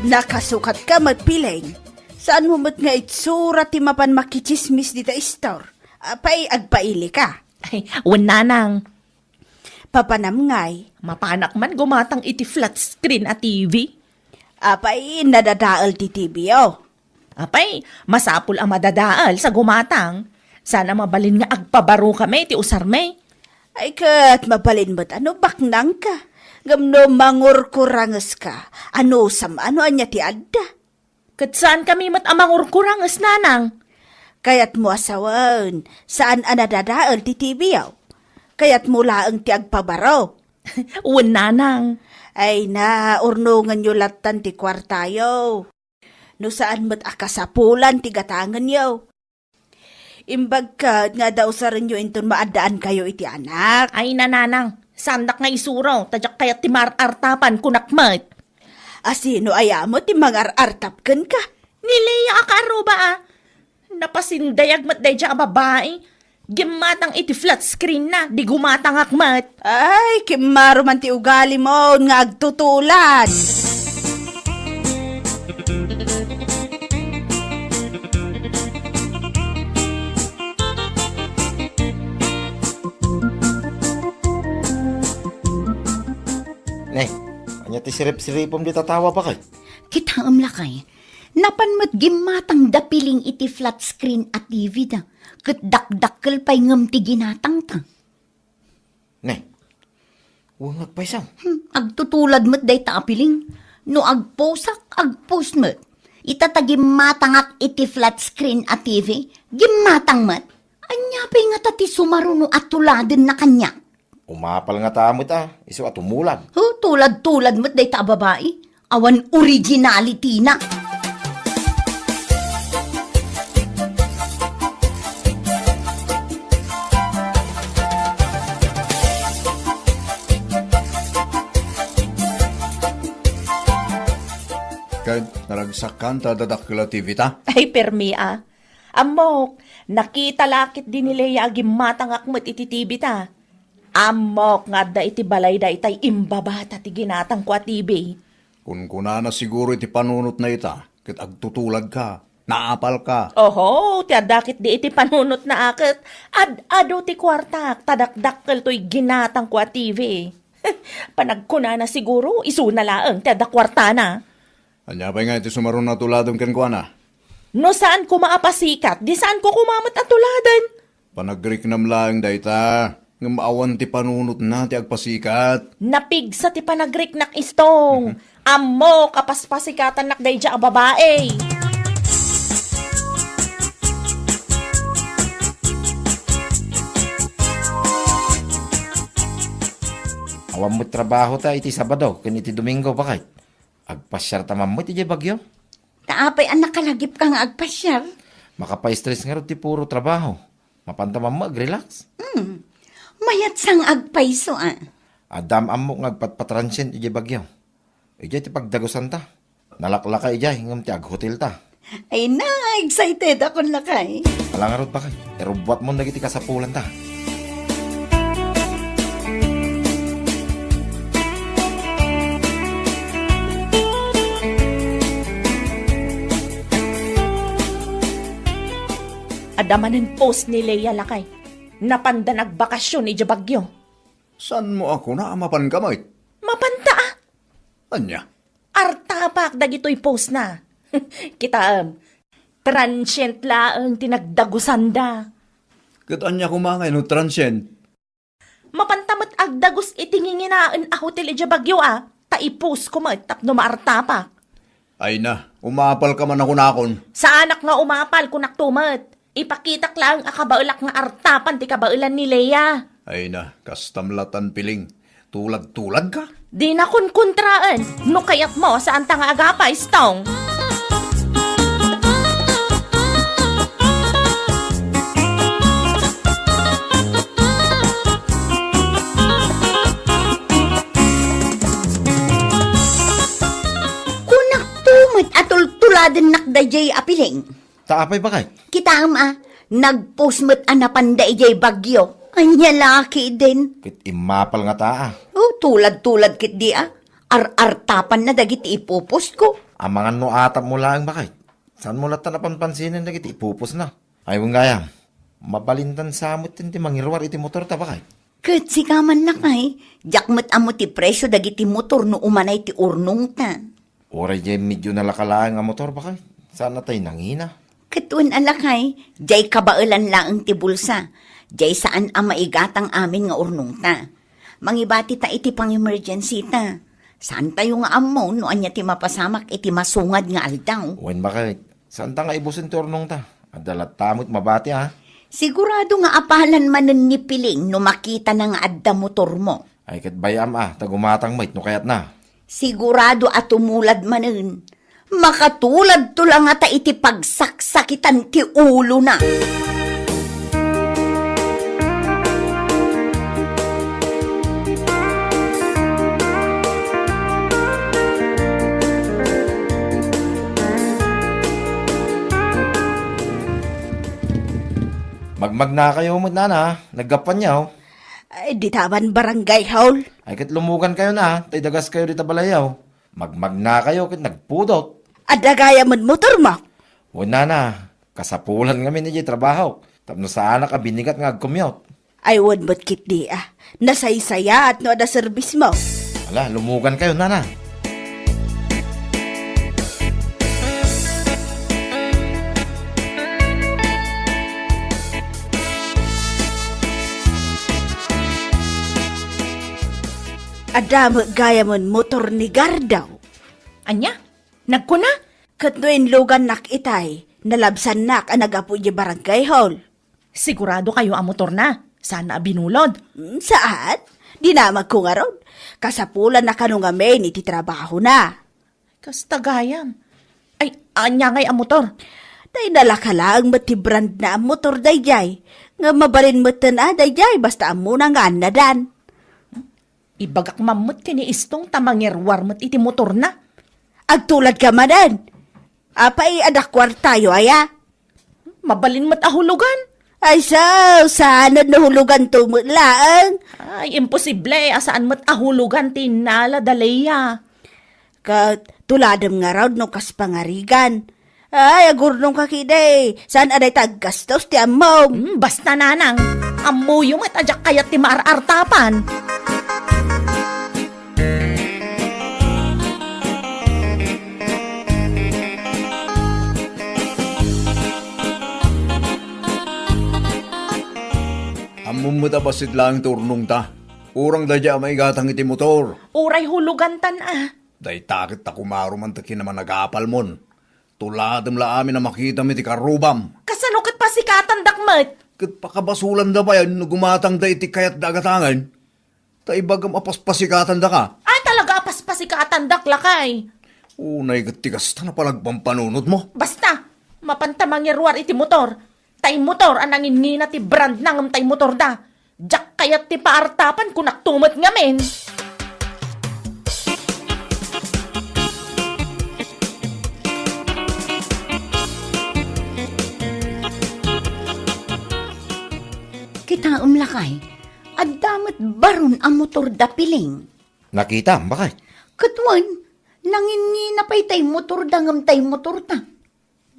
Nakasukat ka matpiling. Saan mo mat nga itsura ti mapan makichismis dita istor? Apay agpaili ka. Ay, wananang. Papanamngay. Mapanak man gumatang iti flat screen at TV. Apay nadadaal ti TV oh. Apay, masapul ang madadaal sa gumatang. Sana mabalin nga agpabaro kami ti usarme. Ay kat mabalin mo't ano baknang ka. Gamno mangurkurangas ka. Ano ano anya ti adda. Kat saan kami mat amang urkurangas nanang? Kayat mo asawan, saan anadadaal ti TV yaw? Kayat mo laang ti agpabaro. Uwan nanang. Ay na, urnungan nyo latan ti kwartayo. No saan mo't akasapulan ti gatangan yaw. Imbag ka nga daw sa rin nyo inton maadaan kayo iti anak. Ay nananang, sandak nga isuraw, tadyak kaya ti marartapan kunakmat. Asino ayamo ti mangar-artap kan ka? Nileya akaro ba ah? Napasindayag mat day dya babae. Gimatang iti flat screen na, di gumatang akmat. Ay, kimaro man ti ugali mo nga agtutulan. Ne, anya ti sirip-siripom di tatawa pa kay. Kita lakay. Napanmat gimatang dapiling iti flat screen at TV da. Kat dakdakkel pa'y ngam ti ginatang ta. Ne, huwag nagpaisaw. Agtutulad mo't day ta apiling. No agposak, agpost mo't. Itatagimmatangak iti flat screen at TV. Gimatang mo't. Anya pa'y nga tati sumaruno at tuladin na kanya. Umapal nga tamot iso at umulag. Oh, tulad-tulad mo't day ta babae. Awan originality na. Kahit naragsakan ta dadakila TV ta. Ay, permi Amok, nakita lakit din nila yagi matangak mo't ititibi ta. Amok nga da iti balay da itay imbabata ti ginatang kwa TV. Kung kuna na siguro iti panunot na ita, kit agtutulad ka, naapal ka. Oho, ti adakit di iti panunot na akit. Ado ti kwartak, tadakdakkel to'y ginatang kwa TV. Panagkuna na siguro, isuna laang ti adakwarta na. Anya pa nga iti sumaron na tuladong kenkwana. No saan ko maapasikat, di saan ko kumamat at tuladan. Panagriknam lang dayta, nga maawan ti panunot na ti agpasikat. Napigsa ti panagriknak istong. Amo, kapaspasikatan nakday dya ang babae. Awan mo trabaho ta iti Sabado, ken iti Domingo bakit? Agpasyar ta mammo iti bagyo. Taapay ang nakalagip ka nga agpasyar. Makapa-stress nga ro ti puro trabaho. Mapanta mammo ag-relax. Mayat sang agpayso Adam ammo nga agpatpatransyen iti bagyo. Iti ti pagdagusan ta. Nalaklaka iti ngam ti ag-hotel ta. Ay na, excited ako lakay. Alangarod bakit? Erubwat mo nagiti kasapulan ta. Adamanan post ni Leia lakay. Napanda nagbakasyon ni Jabagyo. San mo ako na amapan kamay? Mapanta Anya? Artapak dagito'y post na. Kita transient laang tinagdagusan da. Kat anya kumangay no transient. Mapantamat agdagos itinginginaan a hotel ija bagyo taipos ko tapno maartapak. Ay na, umapal ka man ako nakon. Sa anak nga umapal kunak tumat. Ipakitak lang akabaulak nga artapan ti kabaulan ni Leia. Ay na, kastamlatan piling. Tulad-tulad ka? Di na kun kontraan. No kayat mo saan ta nga agapa istong. Kunak tumat atol tuladen nakdayjay apiling. Taapay bakit? Kita nagpost mo't anapanda ijay bagyo. Anya laki din. Kit imapal nga taa. Oh, tulad-tulad kit di Ar-artapan na dagiti ipupos ko. Ang mga no atap mo lang bakit? Saan mo lata napanpansinin dagiti ipupos na? Ay mong gayam. Mabalintan sa amot ti mangirwar iti motor ta bakit? Kat si kaman lakay, jakmat amo ti presyo dagiti motor no umanay ti urnong ta. Oray jay medyo nalakalaan nga motor bakit? Saan na tayo nangina? Katuan alakay, jay kabailan laang ti bulsa. Jay saan ang maigatang amin nga urnong ta. Mangibati ta iti pang emergency ta. Saan tayo nga amo no anya ti mapasamak iti masungad nga aldaw. Wen bakit? Saan ta nga ibusin ti urnong ta? Adalat tamot mabati Sigurado nga apalan manen ni piling no makita na nga adda motor mo. Ay kat bayam tagumatang mait no kayat na. Sigurado at tumulad manen. Makatulad to lang ata iti pagsaksakitan ti ulo na. Magmag na kayo mo na, naggapan niya Ay, di taman barangay hall. Ay kat lumugan kayo na, tay dagas kayo dita balayaw. Magmag na kayo kat nagpudot. Adagaya man motor mo. Wala na, kasapulan kami ni trabaho. Tapno sa anak binigat nga agkumyot. Ay, wad mo't kit di Nasaysaya at no ada service mo. Ala, lumugan kayo na. Adamo gaya mon motor ni Gardaw. Anya? Nagkuna? Katnoin lugan nak itay, nalabsan nak ang nagapu di barangay hall. Sigurado kayo ang motor na. Sana binulod. Saan? Dinamag ko nga ron. Kasapulan na kanong amin iti trabaho na. Kasta gayam. Ay, anya ngay ang motor. Tay nalakalang mati brand na ang motor dayjay. Nga mabalin matan dayjay basta amo na nga nadan. Ibagak mamut kini istong tamangirwar mat iti motor na. Agtulad ka manan. Apay adakwar tayo aya. Mabalin mat ahulugan. Ay sana nahulugan tumutlaang. Ay, imposible. Asaan mat ahulugan tinala daleya. Kat tuladam nga raw no kas pangarigan. Ay, agurnong kakiday. Saan aday taggastos ti amom? Basta nanang. Amuyo mat ajak kayat ti maarartapan. Among matabasit lang turnong ta. Urang dadya may gatang iti motor. Uray hulugan tan Day takit ta kumaro man takin naman nag-aapal mon. Tuladam la amin na makita mi ti karubam. Kasanukat pa si katandak Kat pakabasulan da ba yan no gumatang da iti kayat dagatangan? Ta ibagam apaspasikatan da ka. Ah, talaga apas pa si katandak lakay. Unay gatigas ta na palagpampanunod mo. Basta, mapantamangirwar iti motor. Tay motor anangin ngina ti brand nangam tay motor da. Jak kayat ti paartapan kunak tumat ngamin. Kita lakay, adamat baron ang motor da piling. Nakita, bakit? Katwan, nangingina pa'y tay motor dangam tay motor ta.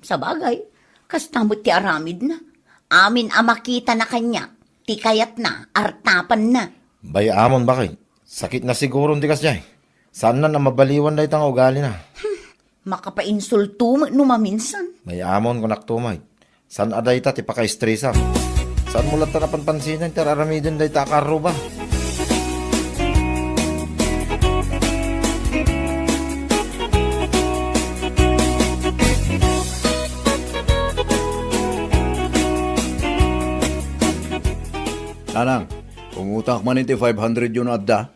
Sa bagay, kastamot ti aramid na. Amin makita na kanya, ti kayat na, artapan na. Bayamon, bakit? Sakit na siguro ti kasjay. Saan na mabaliwan na itang ugali na? Makapainsulto no maminsan. Bayamon ko naktumay. Saan aday ta ti paka-stressa? Saan mo lang ta napanpansinan ti aramidin day ta karuba? Nanang, umutak man iti 500 yun adda.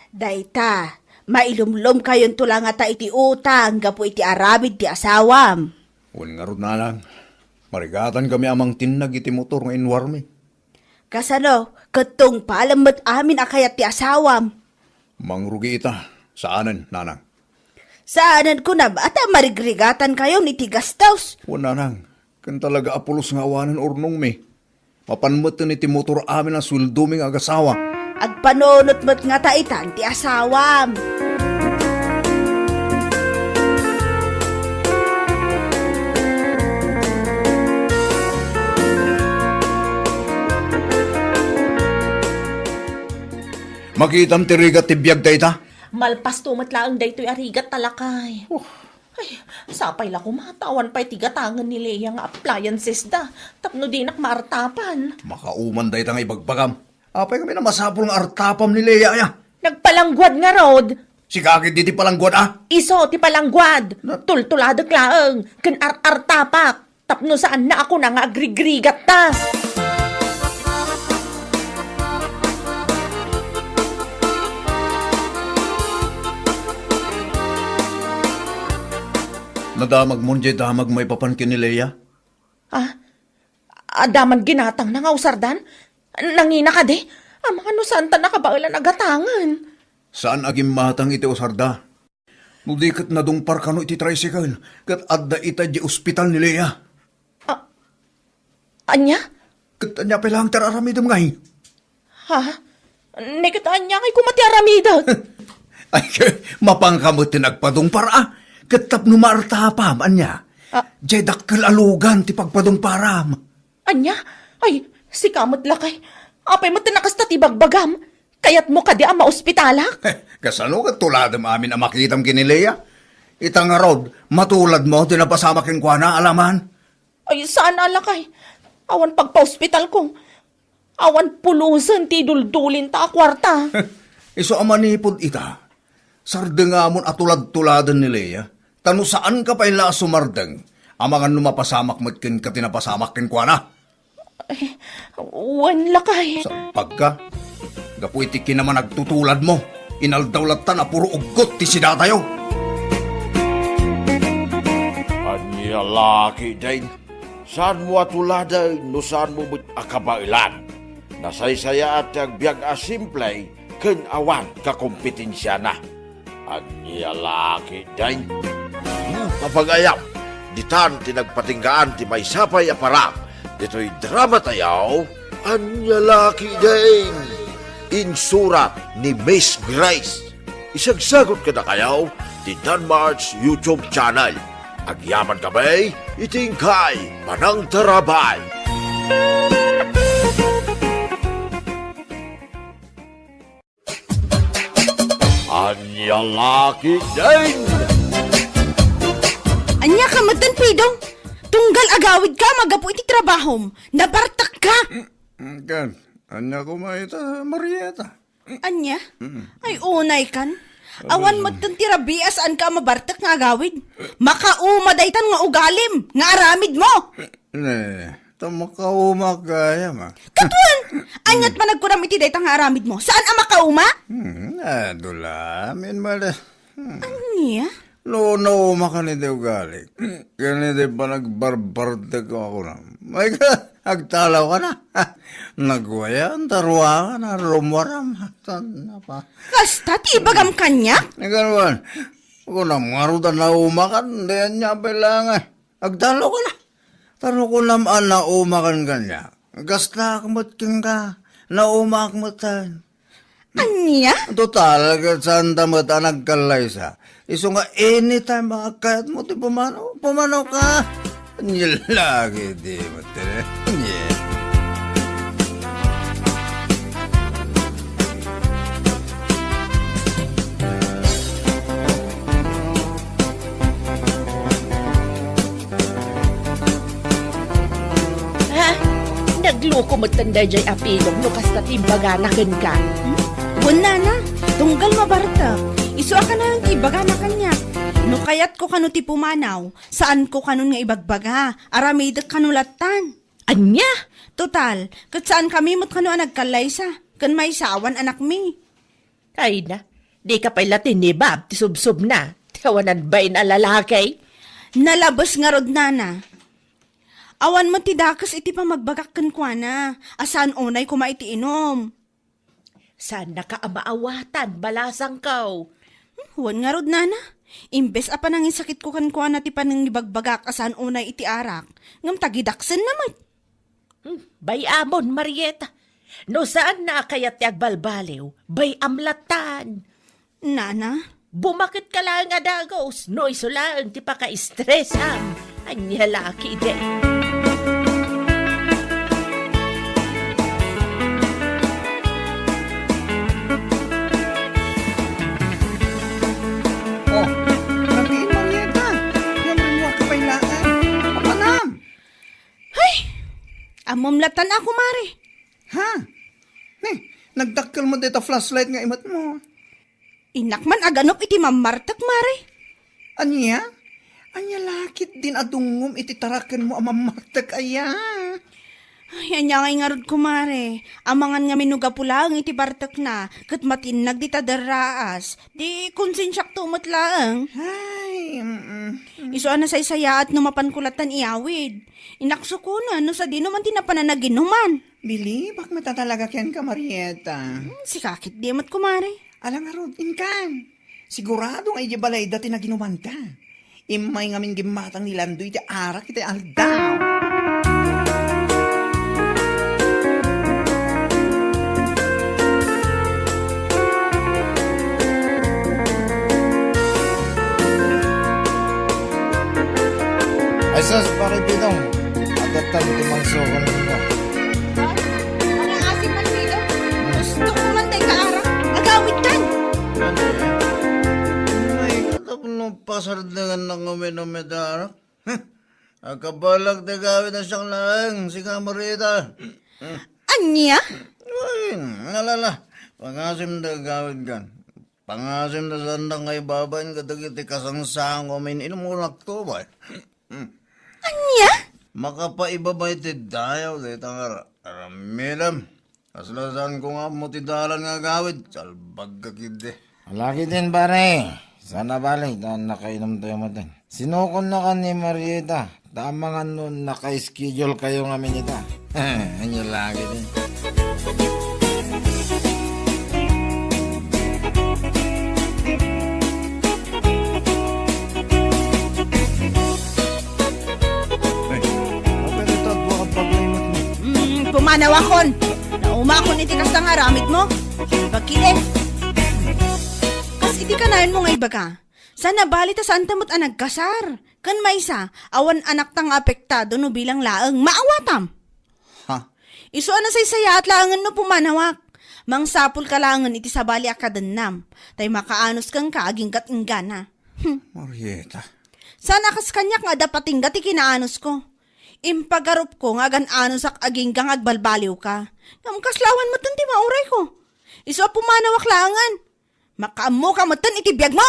Dayta, mailumlom kayon tulang ata iti utang, gapo iti arabid ti asawam. Wan nga ron nanang. Marigatan kami amang tinag iti motor ng inwarmi. Kasano, katong palamat amin akayat ti asawam. Mangrugi ita. Saanan, nanang? Saanan ko na ba? Ata marigrigatan kayo ni ti gastaws. Wan nanang. Kan talaga apulos nga awanan urnong mi. Mapanmatan iti motor amin ang sulduming agasawa. Agpanunot mo't nga taitan ti asawam. Makitam ti rigat ti biyag dayta. Malpas tumat laang daytoy arigat talakay. Ay, sapay la kumatawan pa'y tigatangan ni Leia nga appliances da. Tapno di nak maartapan. Makauman dayta nga ibagbagam. Apay kami na masapol ng artapam ni Leia ya. Nagpalangguad nga rod. Si kakit di palanggod ah. Iso ti palangguad. Tultuladag laang. Kan ar-artapak. Tapno saan na ako na nga agrigrigat ta. Nadamag mo dyan damag may papankin ni Leia. Ah, adaman ginatang na nga usardan. Nangina ka de. Mga no santa nakabailan agatangan. Saan aging matang iti usarda? Nudikat na dong parkano iti tricycle. Kat adda ita di ospital ni Leia. Anya? Kat anya pelang teraramidam ngay. Ha? Nekitaan niya kay kumati aramidot. Ay, mapangkamot tinagpadong para. Katap numartapam, anya. Diyay dakkel alugan ti pagpadong param. Anya? Ay, si kamot lakay. Apay mo tinakasta ti bagbagam. Kayat mo ka di ama ospitalak. Kasano ka tuladam amin ang makitam kinileya? Itang rod, matulad mo, tinapasama king kwa alaman. Ay, saan alakay? Awan pagpa-ospital kong. Awan pulusan ti duldulin ta kwarta. Iso amanipod ita. Sardengamon atulad-tuladan ni Leia. Tano saan ka pa ila sumardeng? Amangan lumapasamak matkin ka tinapasamak kin kwa na. Wan lakay. Sa pagka, Gapuiti kinaman nagtutulad mo. Inaldawlatan na puro ugot ti sidatayo. Anya laki din. Saan mo atuladay no saan mo akabailan? Nasaysaya at agbyag asimplay ken awan kakompetensya na. Anya laki din. Kapagayam, ditan tinagpatinggaan ti may sapay aparak. Dito'y drama tayaw. Anya laki din. Insurat ni Miss Grace. Isagsagot ka na kayaw ti Danmar's YouTube channel. Agyaman kami, itingkay, panang tarabay. Anya laki din. Anya ka matan, Pidong. Tunggal agawid ka, magapu iti trabahom. Nabartak ka. Kan, anya ko maita, Marieta. Anya? Ay, unay kan. Awan mo tira saan ka mabartak nga agawid. Makaumodaytan nga ugalim, nga aramid mo. Ne, tamakaumak kaya ma. Katuan! Anyat man nagkuram iti dayta nga aramid mo. Saan ang makauma? Dulamin mali. Anya? No, makani de ugali. Kani de pa nagbarbardag ako na. May ka, agtalaw ka na. Nagwaya, ang tarwa ka na, rumwaram. Saan na pa? Kasta, ti ibagam kanya? Nagawan, ako na marutan na umakan, diyan niya bilangan. Agtalaw ka na. Taro ko naman na umakan kanya. Gasta akmatin ka, na umakmatan. Anya? Total, saan tamat nagkalay sa. Iso nga anytime makakayat mo, di pumanaw ka. Nilagi, di mo tira. Yeah. Ha? Nagluko mo tanda jay apilong no kasta timbaganakan ka. Wala na. Tunggal mabartak. Iso ka na ang ibaga na kanya. No kayat ko kano ti pumanaw, saan ko kanon nga ibagbaga, aramidak kanulatan. Anya? Total, kat saan kami mo't kano ang nagkalaysa, kan may sawan anak mi. Ay na, di ka pala tinibab, tisubsob na. Tiyawanan ba na lalaki? Nalabas nga rod nana. Awan mo ti dakas iti pa magbagak kan kwa na, asan unay kuma iti inom. Saan nakaamaawatan, balasang kaw? Huwan nga rod nana. Imbes apa nangin sakit ko kan kwa na ti panang ibagbagak asan unay iti arak, ngam tagidaksen naman. Bay amon, Marieta. No saan na kayat ti agbalbaliw, bay amlatan. Nana? Bumakit ka lang nga dagos, no isulaan ti paka-stressam. Anya laki de. Oh, sabihin mo Marieta. Yung rinwa ka bailaan. Kapanam. Amomlatan ako, Mare. Ha? Nagdakkel mo dito flashlight nga imat mo. Inakman aganop iti mamartak, Mare. Anya? Anya lakit din adungom iti taraken mo amamartak aya. Ay, anya ngay nga rod ko, Mare. Amangan nga minuga pulang iti bartak na, kat matinag di tadaraas. Di konsensyak tumot lang. Ay, Iso na say saya at numapan kulatan iawid. Inakso ko na, no sa di naman tinapananaginuman. Bili, bak matatalaga ken ka, Marieta. Si kakit di mat ko, Mare. Alam nga rod, inkan. Sigurado nga balay dati na ginuman ka. Imay ngamin gimatang nilando iti arak iti aldaw. Ay sus, bakit Pidong? Agatan ti mangsukan mo. Ang asim man dito. Gusto ko man tayo kaarak. Agawid kan. May katap no pasardangan ng uminomedara. Akabalag na gawin na siyang lang, si Kamarita. Anya? Ay, nalala. Pangasim na gawin kan. Pangasim na sandang ngay babayin kadagiti kasangsang umin inumunag to ba? Anya? Makapaibabay ti dayaw dito nga ramilam. Kaslasan ko nga mo tidalan nga gawid. Salbag ka kid eh. Lagi din pare. Sana balik, dahil nakainom tayo matin. Sinukon na ka ni Marieta. Tama nga nun, naka-schedule kayo nga minita. Ano lagi din. Ay, kapag ito at wakad paglaymat mo. Pumanawakon. Naumakon iti kas nga ramit mo. Bakile. Kas iti kanayon mo nga iba ka. Sana balita saan tamot ang nagkasar. Kan maysa, awan anak tang apektado no bilang laeng maawatam. Ha? Iso na say saya at laangan no pumanawak. Mang sapul ka laangan iti sabali akadanam. Tay makaanos kang kaaging katinggana. Marieta. Sana kas kanyak nga dapating gati kinaanos ko. Impagarup ko nga gan-anos ak aging kang agbalbaliw ka. Ngam kaslawan mo ti mauray ko. Iso pumanawak laangan. Makaamo ka mo iti biyag mo.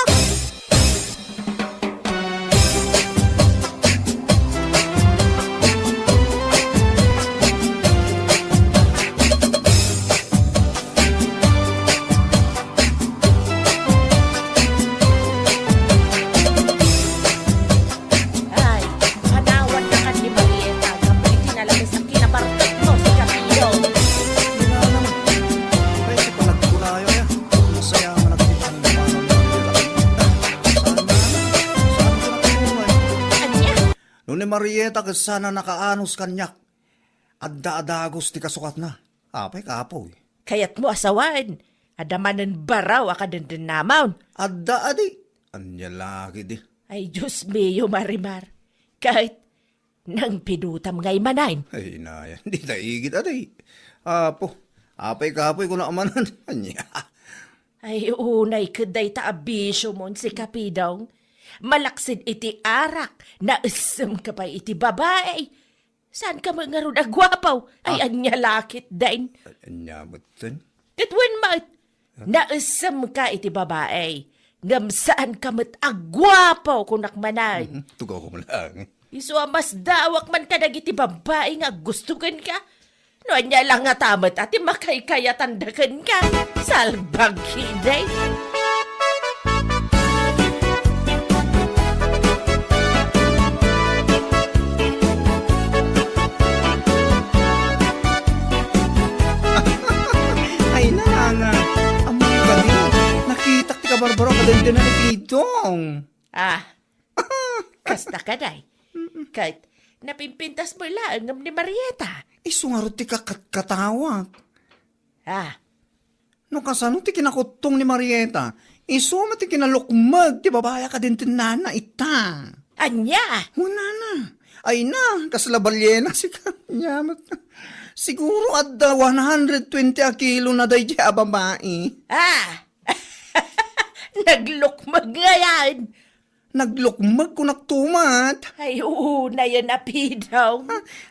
Ay, hanawan na ka ni Marieta. Kapag tinalaga sa kinabartot mo si Camilo. Hindi na naman. Ay, si palagkulayo ya. Masaya nga nagtitan ng mga Anya? Noon ni Marieta kasi sana nakaanos kanyak. Adda-adagos ti kasukat na. Apay kapoy. Kayat mo asawan. Adamanan baraw akadandun namaw. Adda-adi. Anya lagi di. Ay, Diyos mio, Marimar. Kahit nang pinutam ngay manayn. Ay, naya. Hindi na igit adi. Apo. Apay kapoy ko na amanan. Anya. Ay, unay kaday ta abisyo mon si Kapidong. Malaksid iti arak, na isam ka pa iti babae. Saan ka mga ron agwapaw? Ay, anya lakit din. Anya mutin. Katwan mat, na isam ka iti babae. Ngam saan ka mat agwapaw kunak manay. Tugaw ko lang. Iso mas dawak man ka iti babae nga gustukan ka. No, anya lang nga tamat ati makaykaya tandakan ka. Salbag hiday. Ay na nga. Amoy ka din. Nakita ti ka barbaro ka din na ni Pidong. Ah, kasta ka day. Kahit napimpintas mo lang ng ni Marieta. Isungarot ti kakatawag. Ah, No kasano ti kinakutong ni Marieta. Iso ti kinalukmag ti babaya ka din tinana ita. anya! Wala na. Ay na, kaslabalyena si kanya. Siguro at 120 a kilo na day a babae. Ah! Naglukmag nga yan. Naglukmag ko naktumat. Ay, na yan napidaw.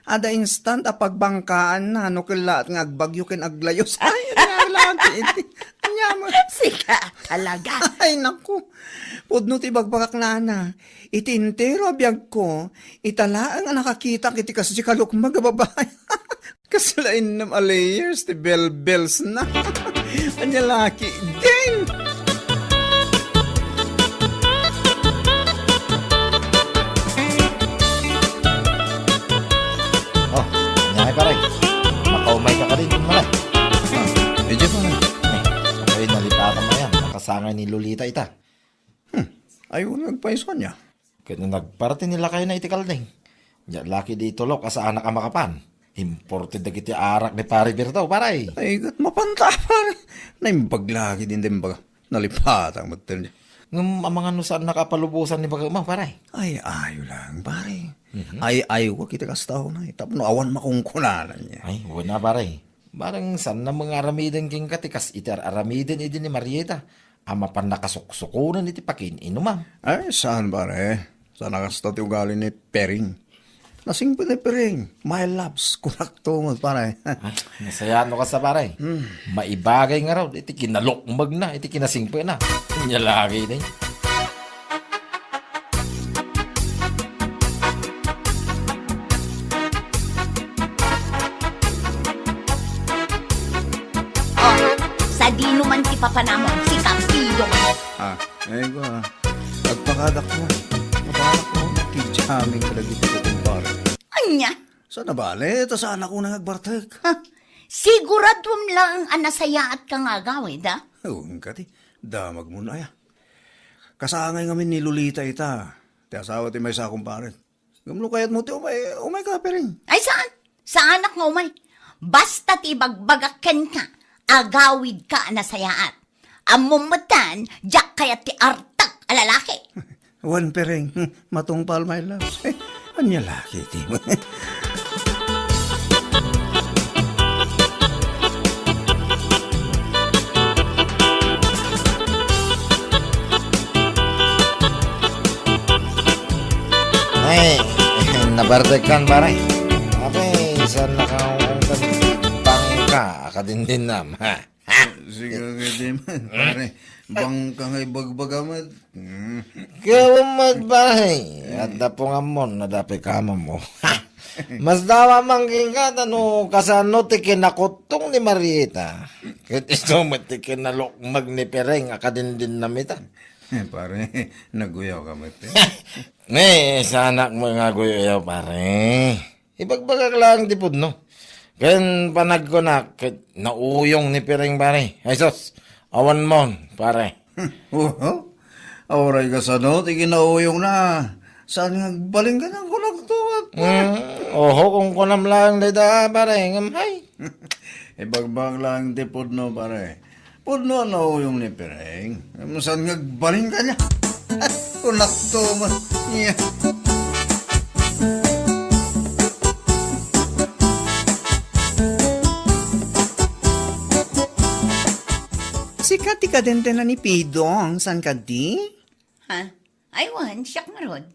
Ada instant a pagbangkaan na no kilaat nga agbagyo ken aglayos. Ay, lagi. Anya mo. Sika talaga. Ay, naku. Pudno ti bagbagak nana. Iti intero abiyag ko. Italaang ang nakakita kiti kasi si kalukmag a babae. Kasalain nam a layers ti bell-bells na. Anya laki. Ding! Oh, nyay pare. Makaumay ka rin yung malay. Medyo pa na. Ay, nalipatan mo yan. Nakasangay ni Lolita ita. Ayaw nagpaiso niya. Kaya nagparte nila kayo na itikal din. Diyan laki di tulok asa anak ang makapan. Imported na kiti arak ni pare Berto, paray. Ay, gat mapanta pa. Naimbag din baga. Nalipatang matin niya. Ngum ang mga nusaan nakapalubusan ni baga mo, paray. Ay, ayaw lang, pare. Ay, ayaw ka kita kastaw na. Tapos awan makungkunanan niya. Ay, wala paray. Barang san na mga aramiden king katikas itar aramiden idin ni Marieta. Ama pan nakasuksukunan iti pakin inumam. Ay, saan pare? Saan nakastaw ti ugali ni Pering? Nasing pa ni Pering. My loves, kunak tungod pare. Ay, nasayano ka sa paray. Maibagay nga raw, iti kinalokmag na, iti kinasingpe na. Kanya lagi din. ipapanamon si Kapidong. Ay ko Agpakadak ko. Mabalak ko. Kijaming kalagit ko kumpare. Anya? Sa nabali, saan ako nang agbartek? Ha? Siguradom lang ang nasaya at kang agawid, ha? Huwag ka ti. Damag mo na ya. Kasangay ngamin ni Lolita ita. Ti asawa ti may sa kumpare. Gamlo kayat mo ti umay ka pa rin. Ay, saan? Sa anak nga umay. Basta ti bagbagaken ka, agawid ka nasayaat. Amumatan, jak kaya ti artak alalaki. Wan pereng. Matungpal my love. Anya laki ti mo. Ay, nabardekan pare. Ape, saan nakaungkang bangka akadindin nam, ha? Sige ka di man. Pare, bang ka ngay bagbagamat. Kawamad bahay. At napungamon na dapi kama mo. Mas dawa mangging ka, kasano ti kinakutong ni Marieta. Kit iso mati kinalokmag ni Pereng akadindin namita. Pare, naguyaw ka mati. Sa anak mo nga guyo pare. Ibagbagag lang tipod, no? Kayan panag ko na, nauyong ni Pereng pare. Ay sos, awan mo, pare. Oo. Auray ka sa no, tiginauyong na. Saan nga baling ka ng kulagtuwat? Oho, kung kunam lang dada, pare, ngamay. Ibagbag lang di pudno, pare. Pudno nauyong ni Pereng. Saan nga baling ka niya? Kulakto man. Yeah. Sikat ti kadente na ni Pidong, san ka di? Ha? Aywan, siyak nga ron.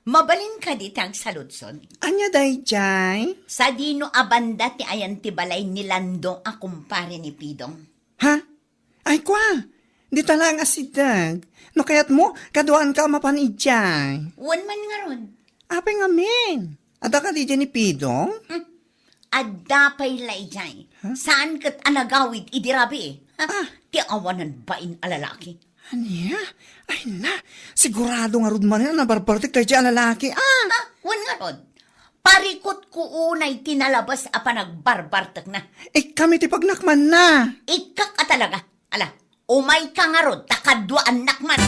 Mabalin ka di tag saludsod. Anya day jay? Sa dino abanda ti ayan ti balay ni Landong a kumpare ni Pidong. Ha? Ay kwa, di talang asidag. No kayat mo, kaduan ka mapanidjay. Wan man nga ron. Ape nga men. Ada ka di dyan ni Pidong? Adapay layjay. Saan kat anagawid idirabi? Ha? Ti awanan bain alalaki. Anya? Ay na, sigurado nga rod man yan na barbartik tayo dyan lalaki. Wan nga ron. Parikot ko unay tinalabas a panagbarbartak na. Kami ti pagnakman na. Ikak ka talaga. Ala, umay ka nga ron, takadwaan nakman.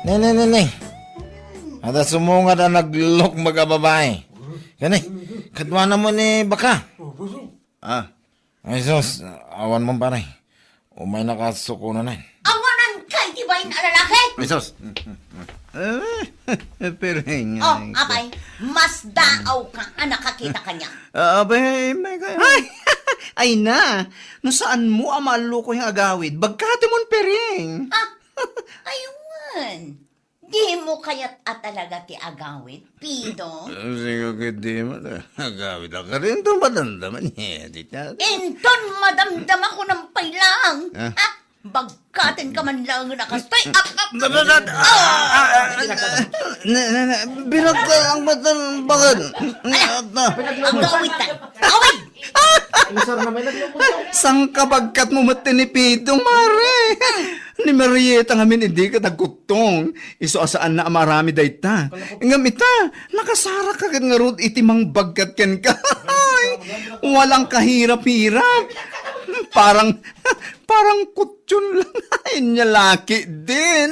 Ne. Ada sumunga na naglok magababae. Kani, kadwa na mo ni baka. Ay sos, awan mo pare. Umay nakasuko na na. Awanan kay di ba yung alalaki? Ay sos. Pereng. Oh, abay, mas daaw ka ang nakakita kanya. Abay, may kaya. Ay na, no saan mo amalo ko yung agawid? Bagkati mon Pereng. Ayun. Di mo kaya't talaga ti agawid, Pido. Sige ka di mo. Agawid ka rin ito madamdaman niya. Inton madamdam ako ng pailang. Bagkatin ka man lang nakastay. Binag ka ang matan bagad. Agawid ta. Awid! Sang kabagkat mo matinipidong, mare. Ni Marieta nga min, hindi ka nagkutong. Iso asaan na marami dayta. Ngam ita, nakasara ka nga rod itimang bagkat ken ka. Walang kahirap-hirap. Parang kutsyon lang. Ay, niya laki din.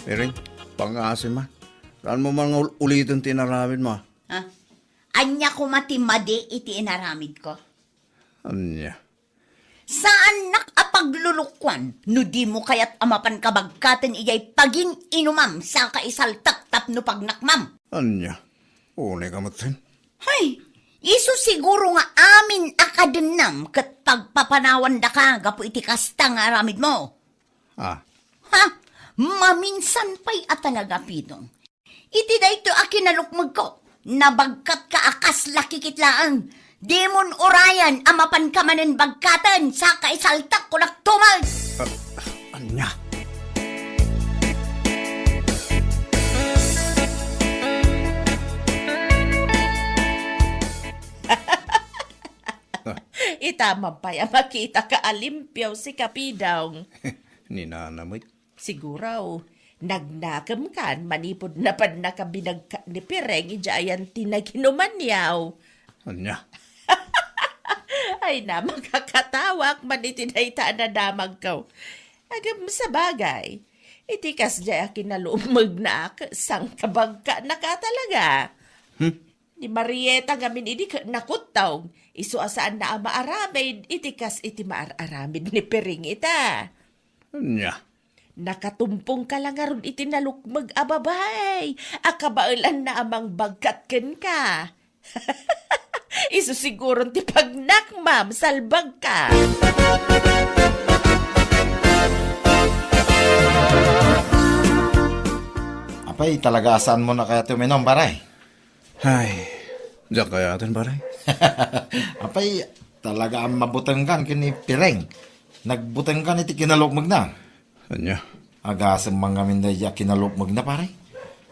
Pering, pang-asin ma. Saan mo man ulitin tinaramin ma? Ha? Anya ko matimadi iti inaramid ko. Anya? Saan nakapaglulukwan? No di mo kaya't amapan kabagkaten iyay paging inumam sa kaisaltak tapno pagnakmam. Anya? Unay ka matin. Hay, iso siguro nga amin akadenam kat pagpapanawan da ka gapu iti kasta nga aramid mo. Ha? Maminsan pa'y talaga, Pidong. Iti da ito akinalukmag ko. Nabagkat ka akas lakikitlaan. Di mon orayan amapan ka manen bagkatan sa kaisaltak ko naktumag. Anya? Itama pa ya makita ka alimpyaw si Kapidong. Ni nanamit. Siguro, nagnakam kan, manipod na pan nakabinagka ni Pireng, ijayan tinaginuman yaw. Anya? Ay na, makakatawak, manitinayta na damag ka. Agam sa bagay, itikas jaya kinalumag na sang kabagka na ka talaga. Ni Marieta gamin idi nakutaw, iso asaan na ama aramid, itikas iti aramid ni Piring ita. Anya? Nakatumpong ka lang aron itinalukmag ababay. Akabailan na amang bagkatken ka. Iso siguro ti pagnak, ma'am, salbag ka. Apay, talaga asan mo na kaya tuminom, paray? Ay, diyan kaya atin pare. Apay, talaga ang mabutangkan kini Pireng. Nagbutangkan iti kinalukmag na. Anya? Agasang mga mindaya kinalukmag na, pare.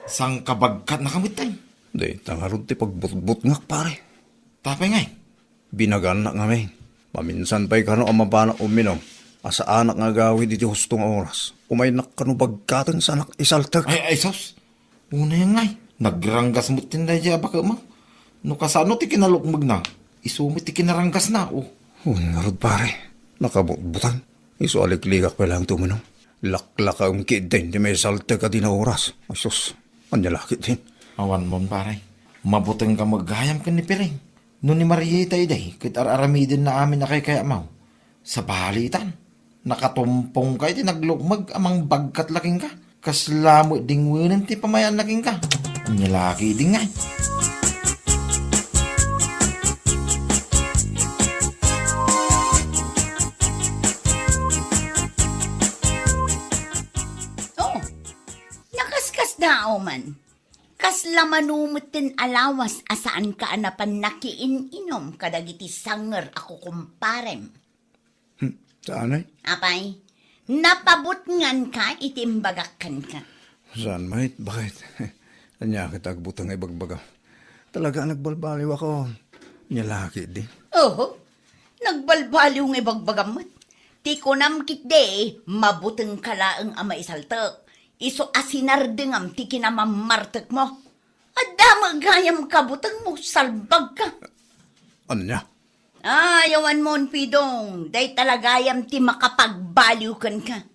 Sang kabagkat na kamit tayo. Di, tangarod ti pagbutbut ngak pare. Tapay ngay. Binagan na kami. Paminsan pa'y kano ang mabana uminom. Asa anak nga gawid iti hustong oras. Umay nakano bagkatan sa anak isaltag. Ay, sos. Una yan ngay. Nagranggas mo tindaya baka mo. No kasano ti kinalukmag na. Isumit ti kinaranggas na, oh. Ungarod pare. Nakabutbutan. Iso alikligak pa lang tuminom. Laklaka ang kid din. Di may saltag ka din na oras. Asus. Anya lakit din. Awan mo, pare. Mabutang ka maghayam ka ni Pireng. No ni Marieta iday, kit araramidin na amin na kay kaya mau. Sa balitan, nakatumpong ka iti naglukmag amang bagkat laking ka. Kaslamo dingwinan ti pamayan laking ka. Nilaki din nga. Oh, nakaskas na man. Kasla manumutin alawas asaan ka anapan nakiin-inom kadagiti sanger ako kumparem. Saan ay? Apay, napabutngan ka itimbagakan ka. Saan mait? Bakit? Anya kita agbutang ay bagbaga. Talaga nagbalbaliw ako. Nyalaki di. Oo, nagbalbaliw ng ibagbagamot. Ti ko namkit de, mabuteng kalaang ama isaltak. Iso asinardengam ti kinamamartek mo. Adda magayam kabutang mo, salbag ka. Anya? Yawan mo, Pidong. Day talagayam ti makapagbaliw kan ka.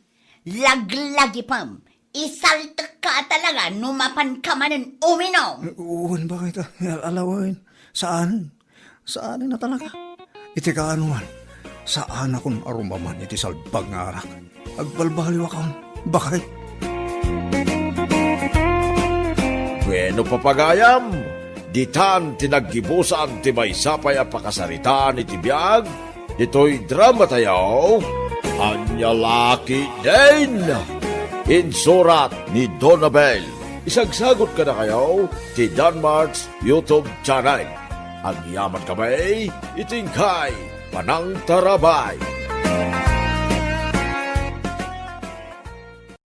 Laglagi pam. Isaltak ka talaga, numapan ka manin uminom. Uwan, bakit? Alawin. Saan? Saan na talaga? Iti kaanuman. Saan akong arumaman iti salbag nga arak? Agbalbaliw ako. Bakit? Bueno papagayam, ditan tinaggibusan ti may sapay a pakasaritaan iti biyag, dito'y drama tayo, Anyalaki din! Insurat ni Donabel. Isagsagot ka na kayo ti Danmarks YouTube channel. Ang yaman kamay, itingkay, panang tarabay.